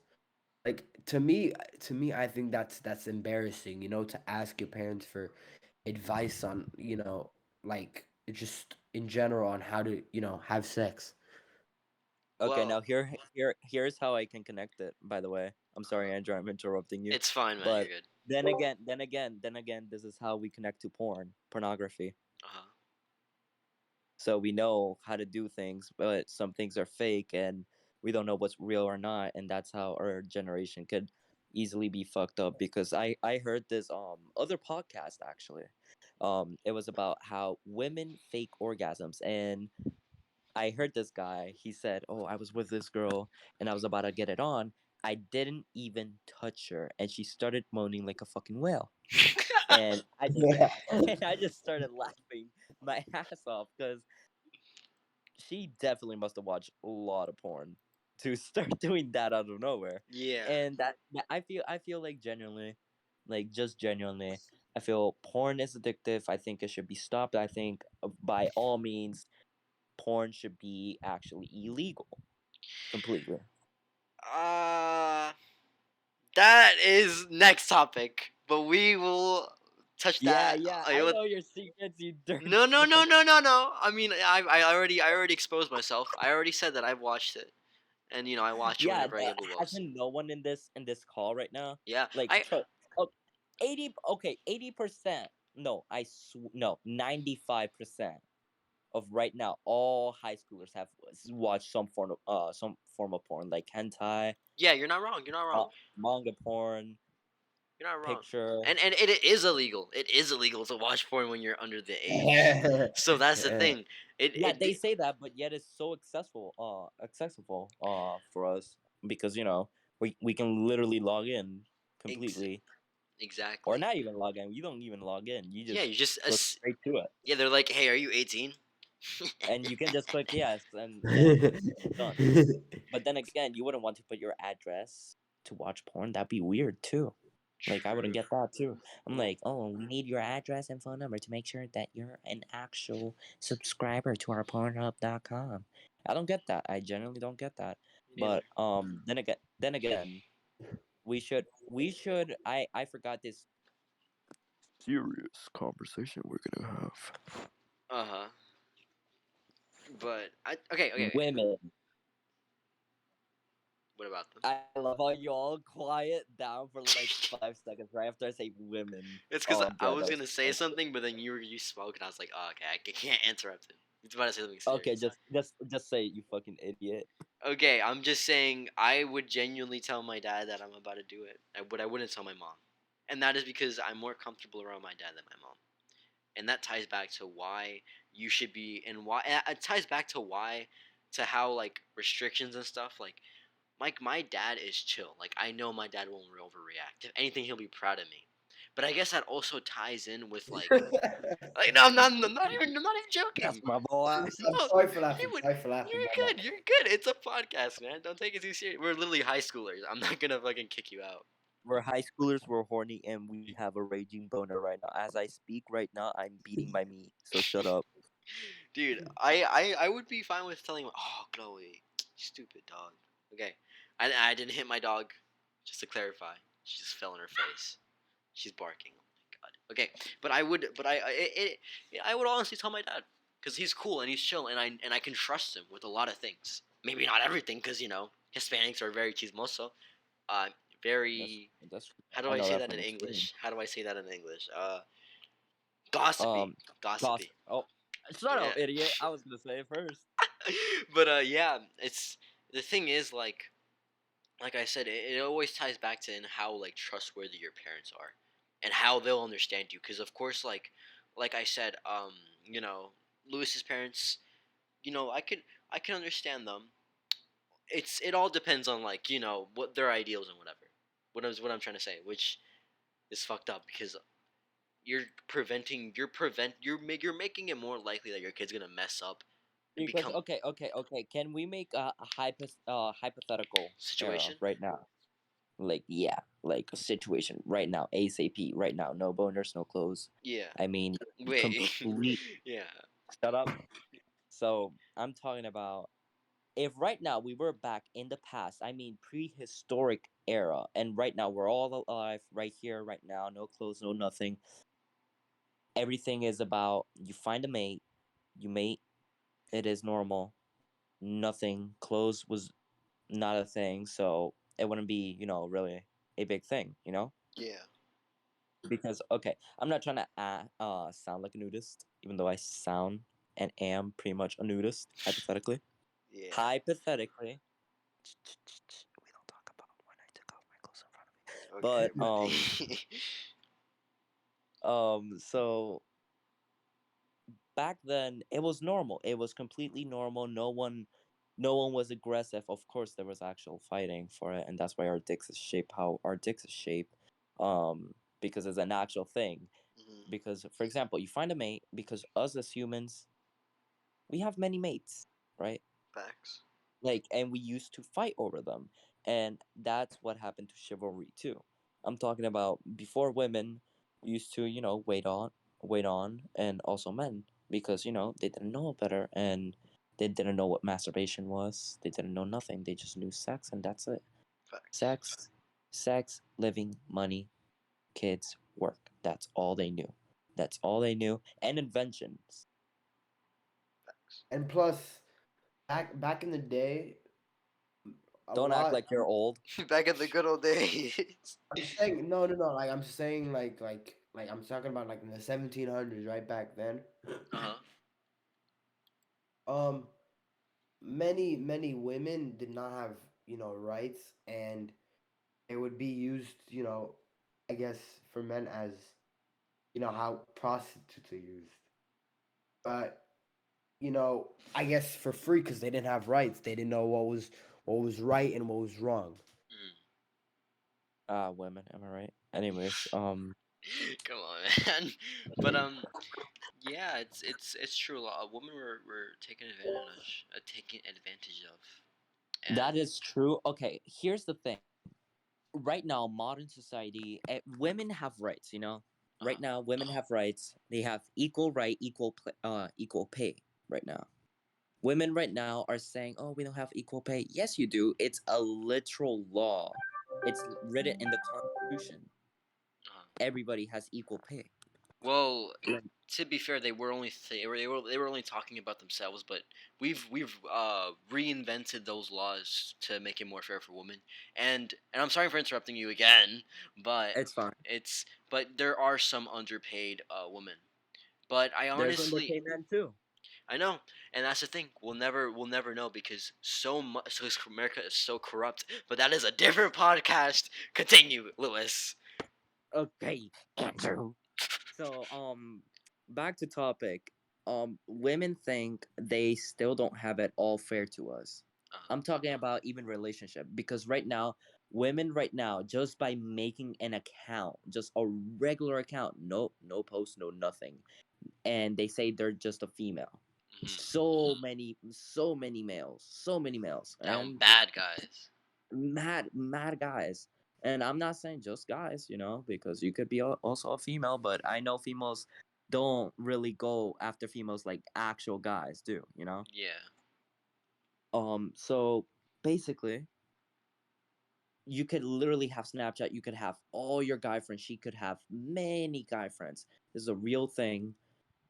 Like, to me I think that's embarrassing, to ask your parents for advice on, like just in general on how to, have sex. Okay, now Well, here's how I can connect it. By the way, I'm sorry, uh, Andrew, I'm interrupting you, it's fine, man. You're but good. then again, this is how we connect to pornography. Uh-huh. So we know how to do things, but some things are fake and we don't know what's real or not, and that's how our generation could easily be fucked up. Because I heard this other podcast actually. It was about how women fake orgasms, and I heard this guy. He said, "Oh, I was with this girl and I was about to get it on. I didn't even touch her, and she started moaning like a fucking whale." And I just Yeah. and I just started laughing my ass off because she definitely must have watched a lot of porn to start doing that out of nowhere. Yeah. And I feel like genuinely, like just genuinely, I feel porn is addictive. I think it should be stopped. I think by all means, porn should be actually illegal completely. Uh, that is next topic, but we will touch Yeah, that. yeah, I I will- know your secrets, you dirty No, no, no, fuck. no, no, no. I mean, I already exposed myself. I already said that I've watched it, and I watch it Yeah, whenever I get the balls. hasn't no one in this call right now? Yeah, Like, 80%. No, no, 95% of right now, all high schoolers have watched some form of porn, like hentai, yeah. You're not wrong. You're not wrong. manga porn, You're not wrong. picture. And it is illegal. It is illegal to watch porn when you're under the age. So that's the thing. Yeah, they say that, but yet it's so accessible for us because we can literally log in Ex- completely, or exactly. not even log in. You don't even log in. You Yeah, just you just go straight to it, yeah. They're like, hey, are you 18? and you can just click yes, and then done. But then again, you wouldn't want to put your address to watch porn. That'd be weird too. Like I wouldn't True. get that too. I'm like, oh, we need your address and phone number to make sure that you're an actual subscriber to our Pornhub.com. I don't get that. I genuinely don't get that. Me neither. But then again, we should. I forgot this serious conversation we're gonna have. Uh huh. But okay. Women. What about them? I love how you all quiet down for like 5 seconds right after I say women. It's because Oh, I God, was that gonna was say so something, but then you spoke, and I was like, oh, okay, I can't interrupt him. He's about to say something okay. serious. Just say it, you fucking idiot. Okay, I'm just saying I would genuinely tell my dad that I'm about to do it. I wouldn't tell my mom, and that is because I'm more comfortable around my dad than my mom, and that ties back to why you should be and why it ties back to why to how like restrictions and stuff like. My dad is chill. Like I know my dad won't overreact. If anything, he'll be proud of me. But I guess that also ties in with like no, I'm not even That's joking. my boy. I'm No, sorry for laughing. you would. Sorry for laughing. You're My bad. good. You're good. It's a podcast, man. Don't take it too serious. We're literally high schoolers. I'm not gonna fucking kick you out, We're high schoolers. We're horny, and we have a raging boner right now. As I speak right now, I'm beating my meat. So shut up. dude. I would be fine with telling him, oh, Chloe, stupid dog. Okay, I didn't hit my dog. Just to clarify, she just fell on her face. She's barking. Oh my god. Okay, but I would honestly tell my dad because he's cool and he's chill and I can trust him with a lot of things. Maybe not everything because Hispanics are very chismoso. Uh, That's very. that's How do I I know say that that in from experience. English? How do I say that in English? Gossipy. Um, Gossipy. gossip. Oh, shut Yeah. up, idiot! I was gonna say it first. But yeah, it's the thing is like I said, it always ties back to in how like trustworthy your parents are, and how they'll understand you. Because of course, like I said, Lewis's parents, I can understand them. It all depends on like what their ideals and whatever. What I'm trying to say, which is fucked up because you're making it more likely that your kid's gonna mess up and Because become okay. Can we make a hypothetical era situation. right now? Like yeah, like a situation right now, ASAP, right now. No boners, no clothes. Yeah. I mean, Wait. complete. Yeah. Shut up. So I'm talking about if right now we were back in the past. I mean, prehistoric era, and right now we're all alive, right here, right now. No clothes, no nothing. Everything is about you find a mate, you mate. It is normal. Nothing. Clothes was not a thing, so it wouldn't be, really a big thing, Yeah. Because okay, I'm not trying to sound like a nudist, even though I sound and am pretty much a nudist, hypothetically. Yeah. Hypothetically, we don't talk about when I took off my clothes in front of me. Okay, But buddy. so back then it was normal. It was completely normal. No one was aggressive. Of course, there was actual fighting for it, and that's why our dicks is shaped how our dicks is shaped. Because it's an actual thing. Mhm. Because, for example, you find a mate because us as humans, we have many mates, right? Facts. Like, and we used to fight over them, and that's what happened to chivalry too. I'm talking about before women used to, wait on, and also men because they didn't know better and they didn't know what masturbation was. They didn't know nothing. They just knew sex, and that's it. Facts. Sex, sex, living, money, kids, work. That's all they knew. That's all they knew. And inventions. Facts. And plus, back in the day, a Don't act lot. like you're old. Back in the good old days. I'm saying no, no, no. Like I'm saying, like I'm talking about like in the 1700s, right back then. Uh-huh. Um, many women did not have rights, and it would be used, I guess for men as how prostitutes are used, but I guess for free because they didn't have rights. They didn't know what was right and what was wrong. Mm. Women, am I right? Anyways, Come on, man. But yeah, it's true. A lot of women were taken advantage of, that and is true. Okay, here's the thing. Right now, modern society, women have rights. Right now, women have rights. They have equal right, equal pay. Right now, women right now are saying, "Oh, we don't have equal pay." Yes, you do. It's a literal law. It's written in the Constitution. uh, Everybody has equal pay. well, Like, to be fair, they were only talking about themselves, but we've reinvented those laws to make it more fair for women. And I'm sorry for interrupting you again, but it's fine. there are some underpaid women. But There's underpaid men too. I know, and that's the thing. We'll never know because so much. So America is so corrupt. But that is a different podcast. Continue, Lewis. Okay, Andrew. So, back to topic. Women think they still don't have it all fair to us. Uh, I'm talking about even relationship because right now, women right now, just by making an account, just a regular account, no post, no nothing, and they say they're just a female. mhm. So many males, Down and bad guys. mad guys. And I'm not saying just guys, because you could be also a female, but I know females don't really go after females like actual guys do. Yeah. So basically, you could literally have Snapchat. You could have all your guy friends. She could have many guy friends. This is a real thing.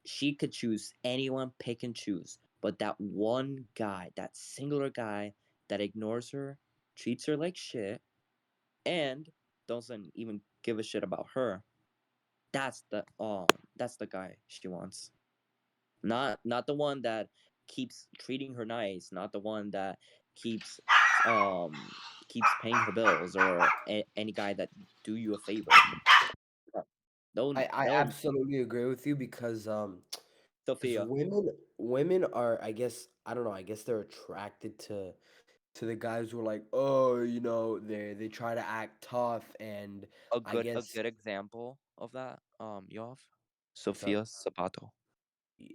She could choose anyone, pick and choose. But that one guy, that singular guy that ignores her, treats her like shit, and doesn't even give a shit about her. That's the guy she wants. Not the one that keeps treating her nice, not the one that keeps keeps paying her bills, or any guy that do you a favor. No, I no, absolutely agree with you because Sophia. women are, I guess, I don't know, I guess they're attracted to the guys who are like, oh, they try to act tough, and A I good guess example of that, Yoff, what's up? Sophia Sabato.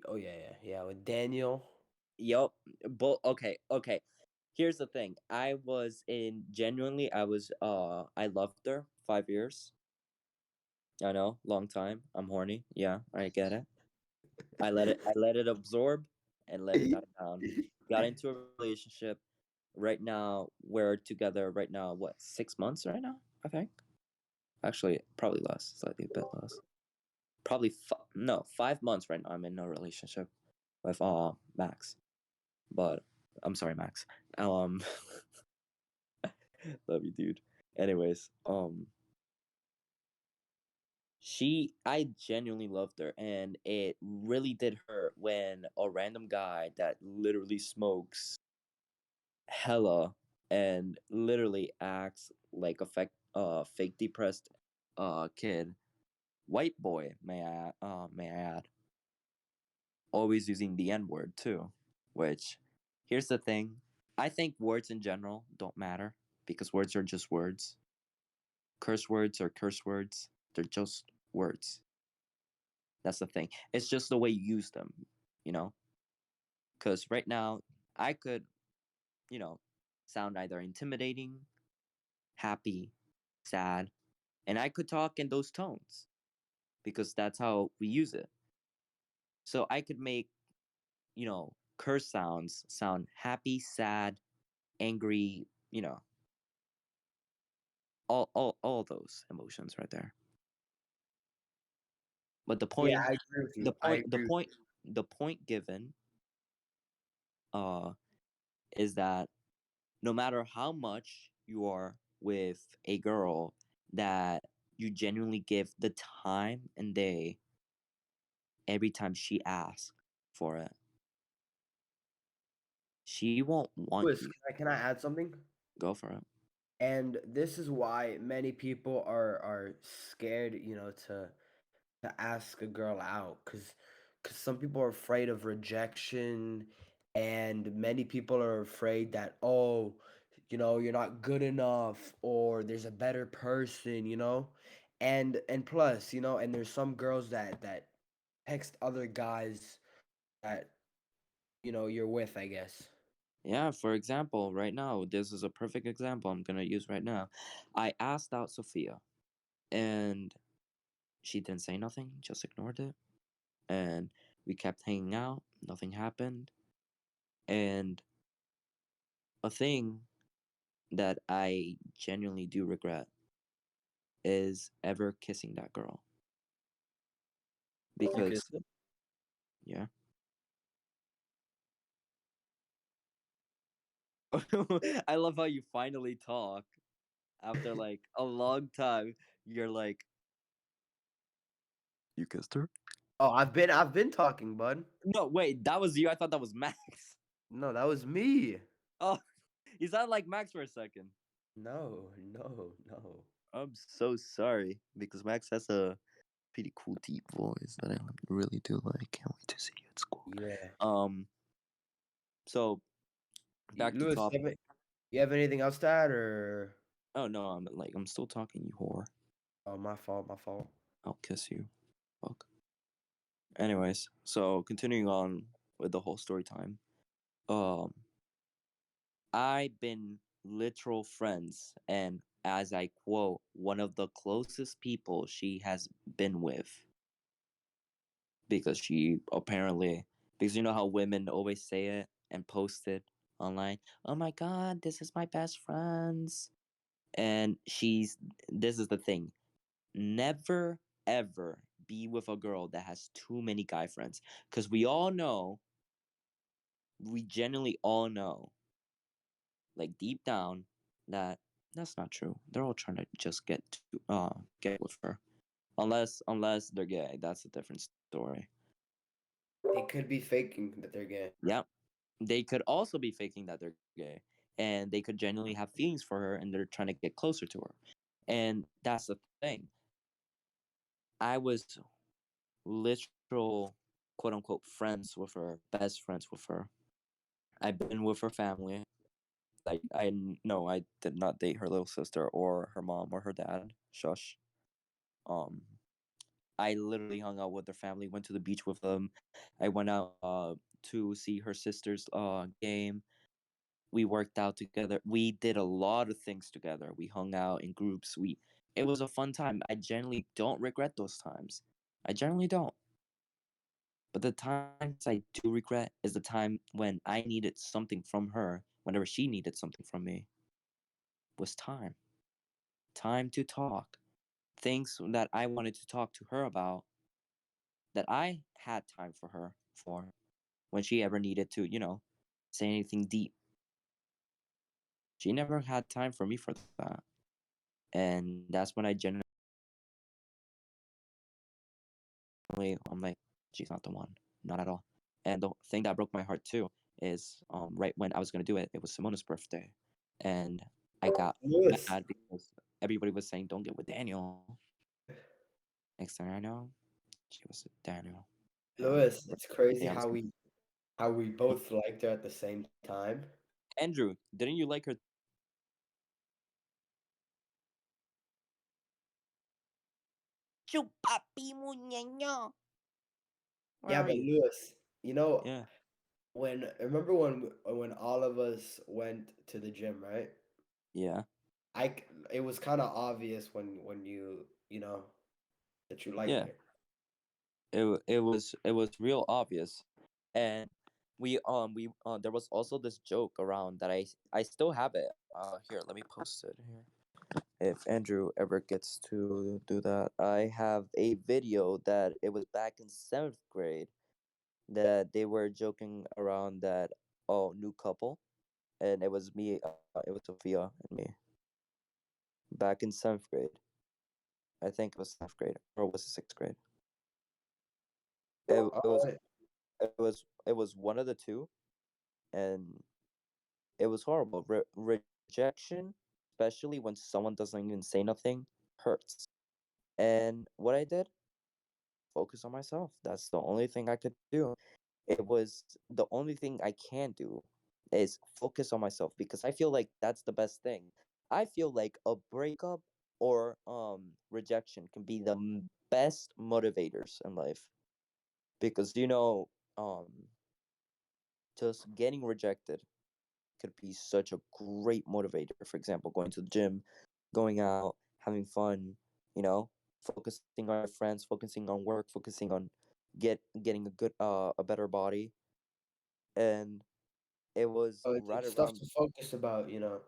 Oh yeah, with Daniel. Yup. But okay. Here's the thing. I loved her 5 years. I know, long time. I'm horny. Yeah, I get it. I let it absorb and let it die down. Got into a relationship. Right now, we're together right now, what, 6 months right now, I think? Actually, probably less, slightly a bit less. Probably no, 5 months right now. I'm in a relationship with Max. But I'm sorry, Max. Um love you, dude. Anyways, I genuinely loved her, and it really did hurt when a random guy that literally smokes hella and literally acts like a fake depressed kid, white boy, may I add, always using the N-word too. Which, here's the thing, I think words in general don't matter, because words are just words. Curse words are curse words. They're just words. That's the thing. It's just the way you use them, you know? Because right now, I could, you know, sound either intimidating, happy, sad, and I could talk in those tones because that's how we use it. So I could make, curse sounds sound happy, sad, angry, all those emotions right there. But Yeah, I agree with the you. I point, the agree with point, the point given, uh, is that no matter how much you are with a girl that you genuinely give the time and day every time she asks for it, she won't want Louis, you. can I add something? Go for it. And this is why many people are scared, to ask a girl out, because some people are afraid of rejection, and many people are afraid that, oh, you're not good enough, or there's a better person, and plus, and there's some girls that text other guys that you're with, I guess. Yeah, for example, right now, this is a perfect example I'm gonna use right now. I asked out Sophia, and she didn't say nothing, just ignored it. And we kept hanging out, nothing happened. And a thing that I genuinely do regret is ever kissing that girl. You Because, kissed him? yeah. I love how you finally talk after like a long time. You're like, you kissed her? Oh, I've been talking, bud. No, wait, that was you. I thought that was Max. No, that was me. Oh, you sound like Max for a second. No, no, no. I'm so sorry because Max has a pretty cool deep voice that I really do like. Can't wait to see you at school. Yeah. So back to Louis, topic. you have anything else to add, or? Oh no, I'm still talking, you whore. Oh, my fault, my fault. I'll kiss you. Fuck. Anyways, so continuing on with the whole story time. I've been literal friends, and as I quote, one of the closest people she has been with. Because she apparently, because you know how women always say it and post it online. Oh my god, this is my best friends. And this is the thing. Never ever be with a girl that has too many guy friends. Because we genuinely all know, like deep down, that that's not true. They're all trying to just get with her. Unless they're gay. That's a different story. They could be faking that they're gay. Yeah. They could also be faking that they're gay. And they could genuinely have feelings for her and they're trying to get closer to her. And that's the thing. I was literal quote unquote friends with her, best friends with her. I've been with her family. I did not date her little sister or her mom or her dad. Shush. Um, I literally hung out with their family, went to the beach with them. I went out to see her sister's game. We worked out together. We did a lot of things together. We hung out in groups. It was a fun time. I generally don't regret those times. I generally don't. But the times I do regret is the time when I needed something from her, whenever she needed something from me, was time. Time to talk. Things that I wanted to talk to her about, that I had time for her for when she ever needed to, say anything deep. She never had time for me for that. And that's when I genuinely, I'm like, she's not the one. Not at all. And the thing that broke my heart too is right when I was going to do it, it was Simona's birthday. And I got Lewis, mad because everybody was saying, don't get with Daniel. Next thing I know, she was with Daniel. Lewis, it's crazy Yeah, how we both liked her at the same time. Andrew, didn't you like her? Chupapi muñeño. Yeah, but Lewis, Yeah, remember when all of us went to the gym, right? yeah, It was kind of obvious when that you liked yeah. her. It was real obvious, and we there was also this joke around that I still have it. Here, let me post it here. If Andrew ever gets to do that, I have a video that it was back in 7th grade that they were joking around that, oh, new couple, and it was me, it was Sophia and me back in 7th grade. I think it was 7th grade or was it 6th grade. It, All it was right. it was one of the two, and it was horrible. Rejection, especially when someone doesn't even say nothing, hurts. And what I did, focus on myself. That's the only thing I could do. It was the only thing I can do is focus on myself because I feel like that's the best thing. I feel like a breakup or rejection can be the best motivators in life because just getting rejected could be such a great motivator. For example, going to the gym, going out, having fun, focusing on your friends, focusing on work, focusing on getting a better body. And it was right It's stuff around, to focus about, You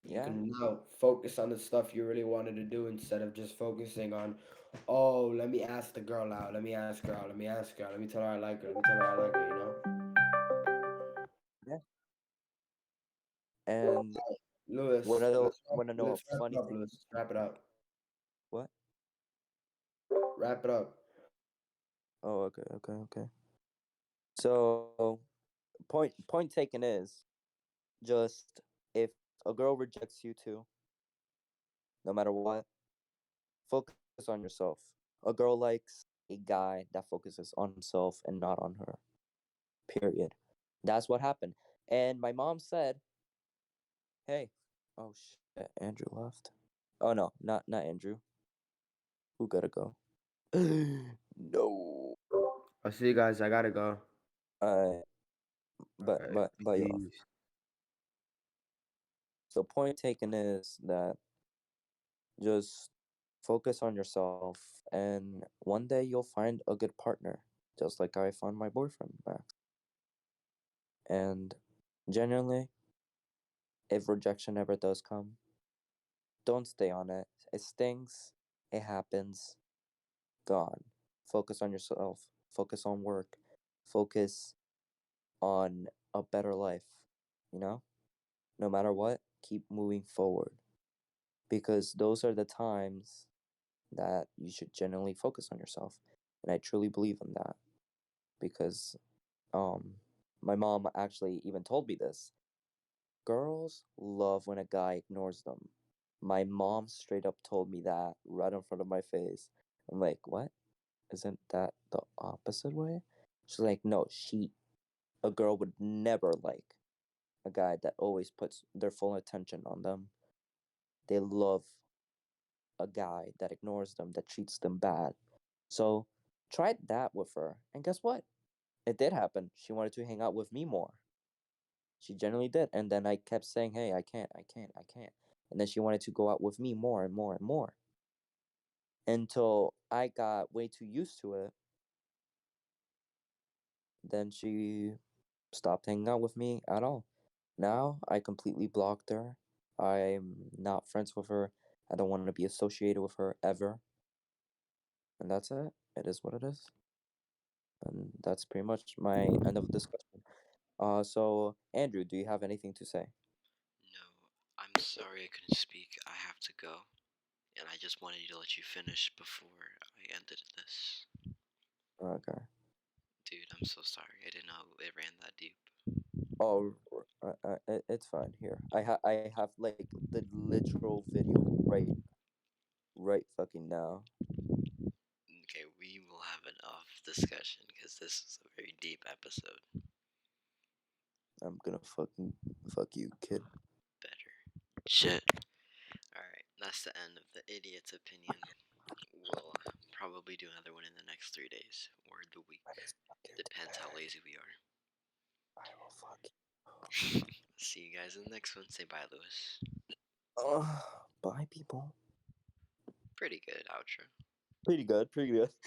yeah, can now focus on the stuff you really wanted to do instead of just focusing on, oh, let me ask the girl out, let me ask her out, let me ask her out, let me tell her I like her, let me tell her I like her. yeah. And Lewis, wanna know a let's wrap it funny up, thing? Lewis. Wrap it up. What? Wrap it up. Oh, okay, okay, okay. So point taken is just if a girl rejects you too, no matter what, focus on yourself. A girl likes a guy that focuses on himself and not on her. Period. That's what happened. And my mom said, "Hey, oh shit, Andrew left. Oh no, not Andrew. Who gotta go? No. I'll see you guys. I gotta go. Uh, All but right. but but yo. Peace. So point taken is that just focus on yourself, and one day you'll find a good partner, just like I found my boyfriend Max. And genuinely, if rejection ever does come, don't stay on it. It stings. It happens. Gone. Focus on yourself. Focus on work. Focus on a better life. You know? No matter what, keep moving forward. Because those are the times that you should genuinely focus on yourself. And I truly believe in that. Because my mom actually even told me this. Girls love when a guy ignores them. My mom straight up told me that right in front of my face. I'm like, what? Isn't that the opposite way? She's like, no, a girl would never like a guy that always puts their full attention on them. They love a guy that ignores them, that treats them bad. So tried that with her, and guess what? It did happen. She wanted to hang out with me more. She genuinely did. And then I kept saying, hey, I can't. And then she wanted to go out with me more and more and more. Until I got way too used to it. Then she stopped hanging out with me at all. Now I completely blocked her. I'm not friends with her. I don't want to be associated with her ever. And that's it. It is what it is. And that's pretty much my end of the discussion. So Andrew, do you have anything to say? No, I'm sorry I couldn't speak. I have to go. And I just wanted to let you finish before I ended this. Okay. Dude, I'm so sorry. I didn't know it ran that deep. Oh, it's fine. Here, I have like the literal video right fucking now. Okay, we will have an off discussion because this is a very deep episode. I'm gonna fucking fuck you, kid. Better. Shit. Alright, that's the end of the idiot's opinion. We'll probably do another one in the next 3 days or the week. Depends how lazy we are. I will fuck you. See you guys in the next one. Say bye, Lewis. Bye, people. Pretty good outro. Pretty good.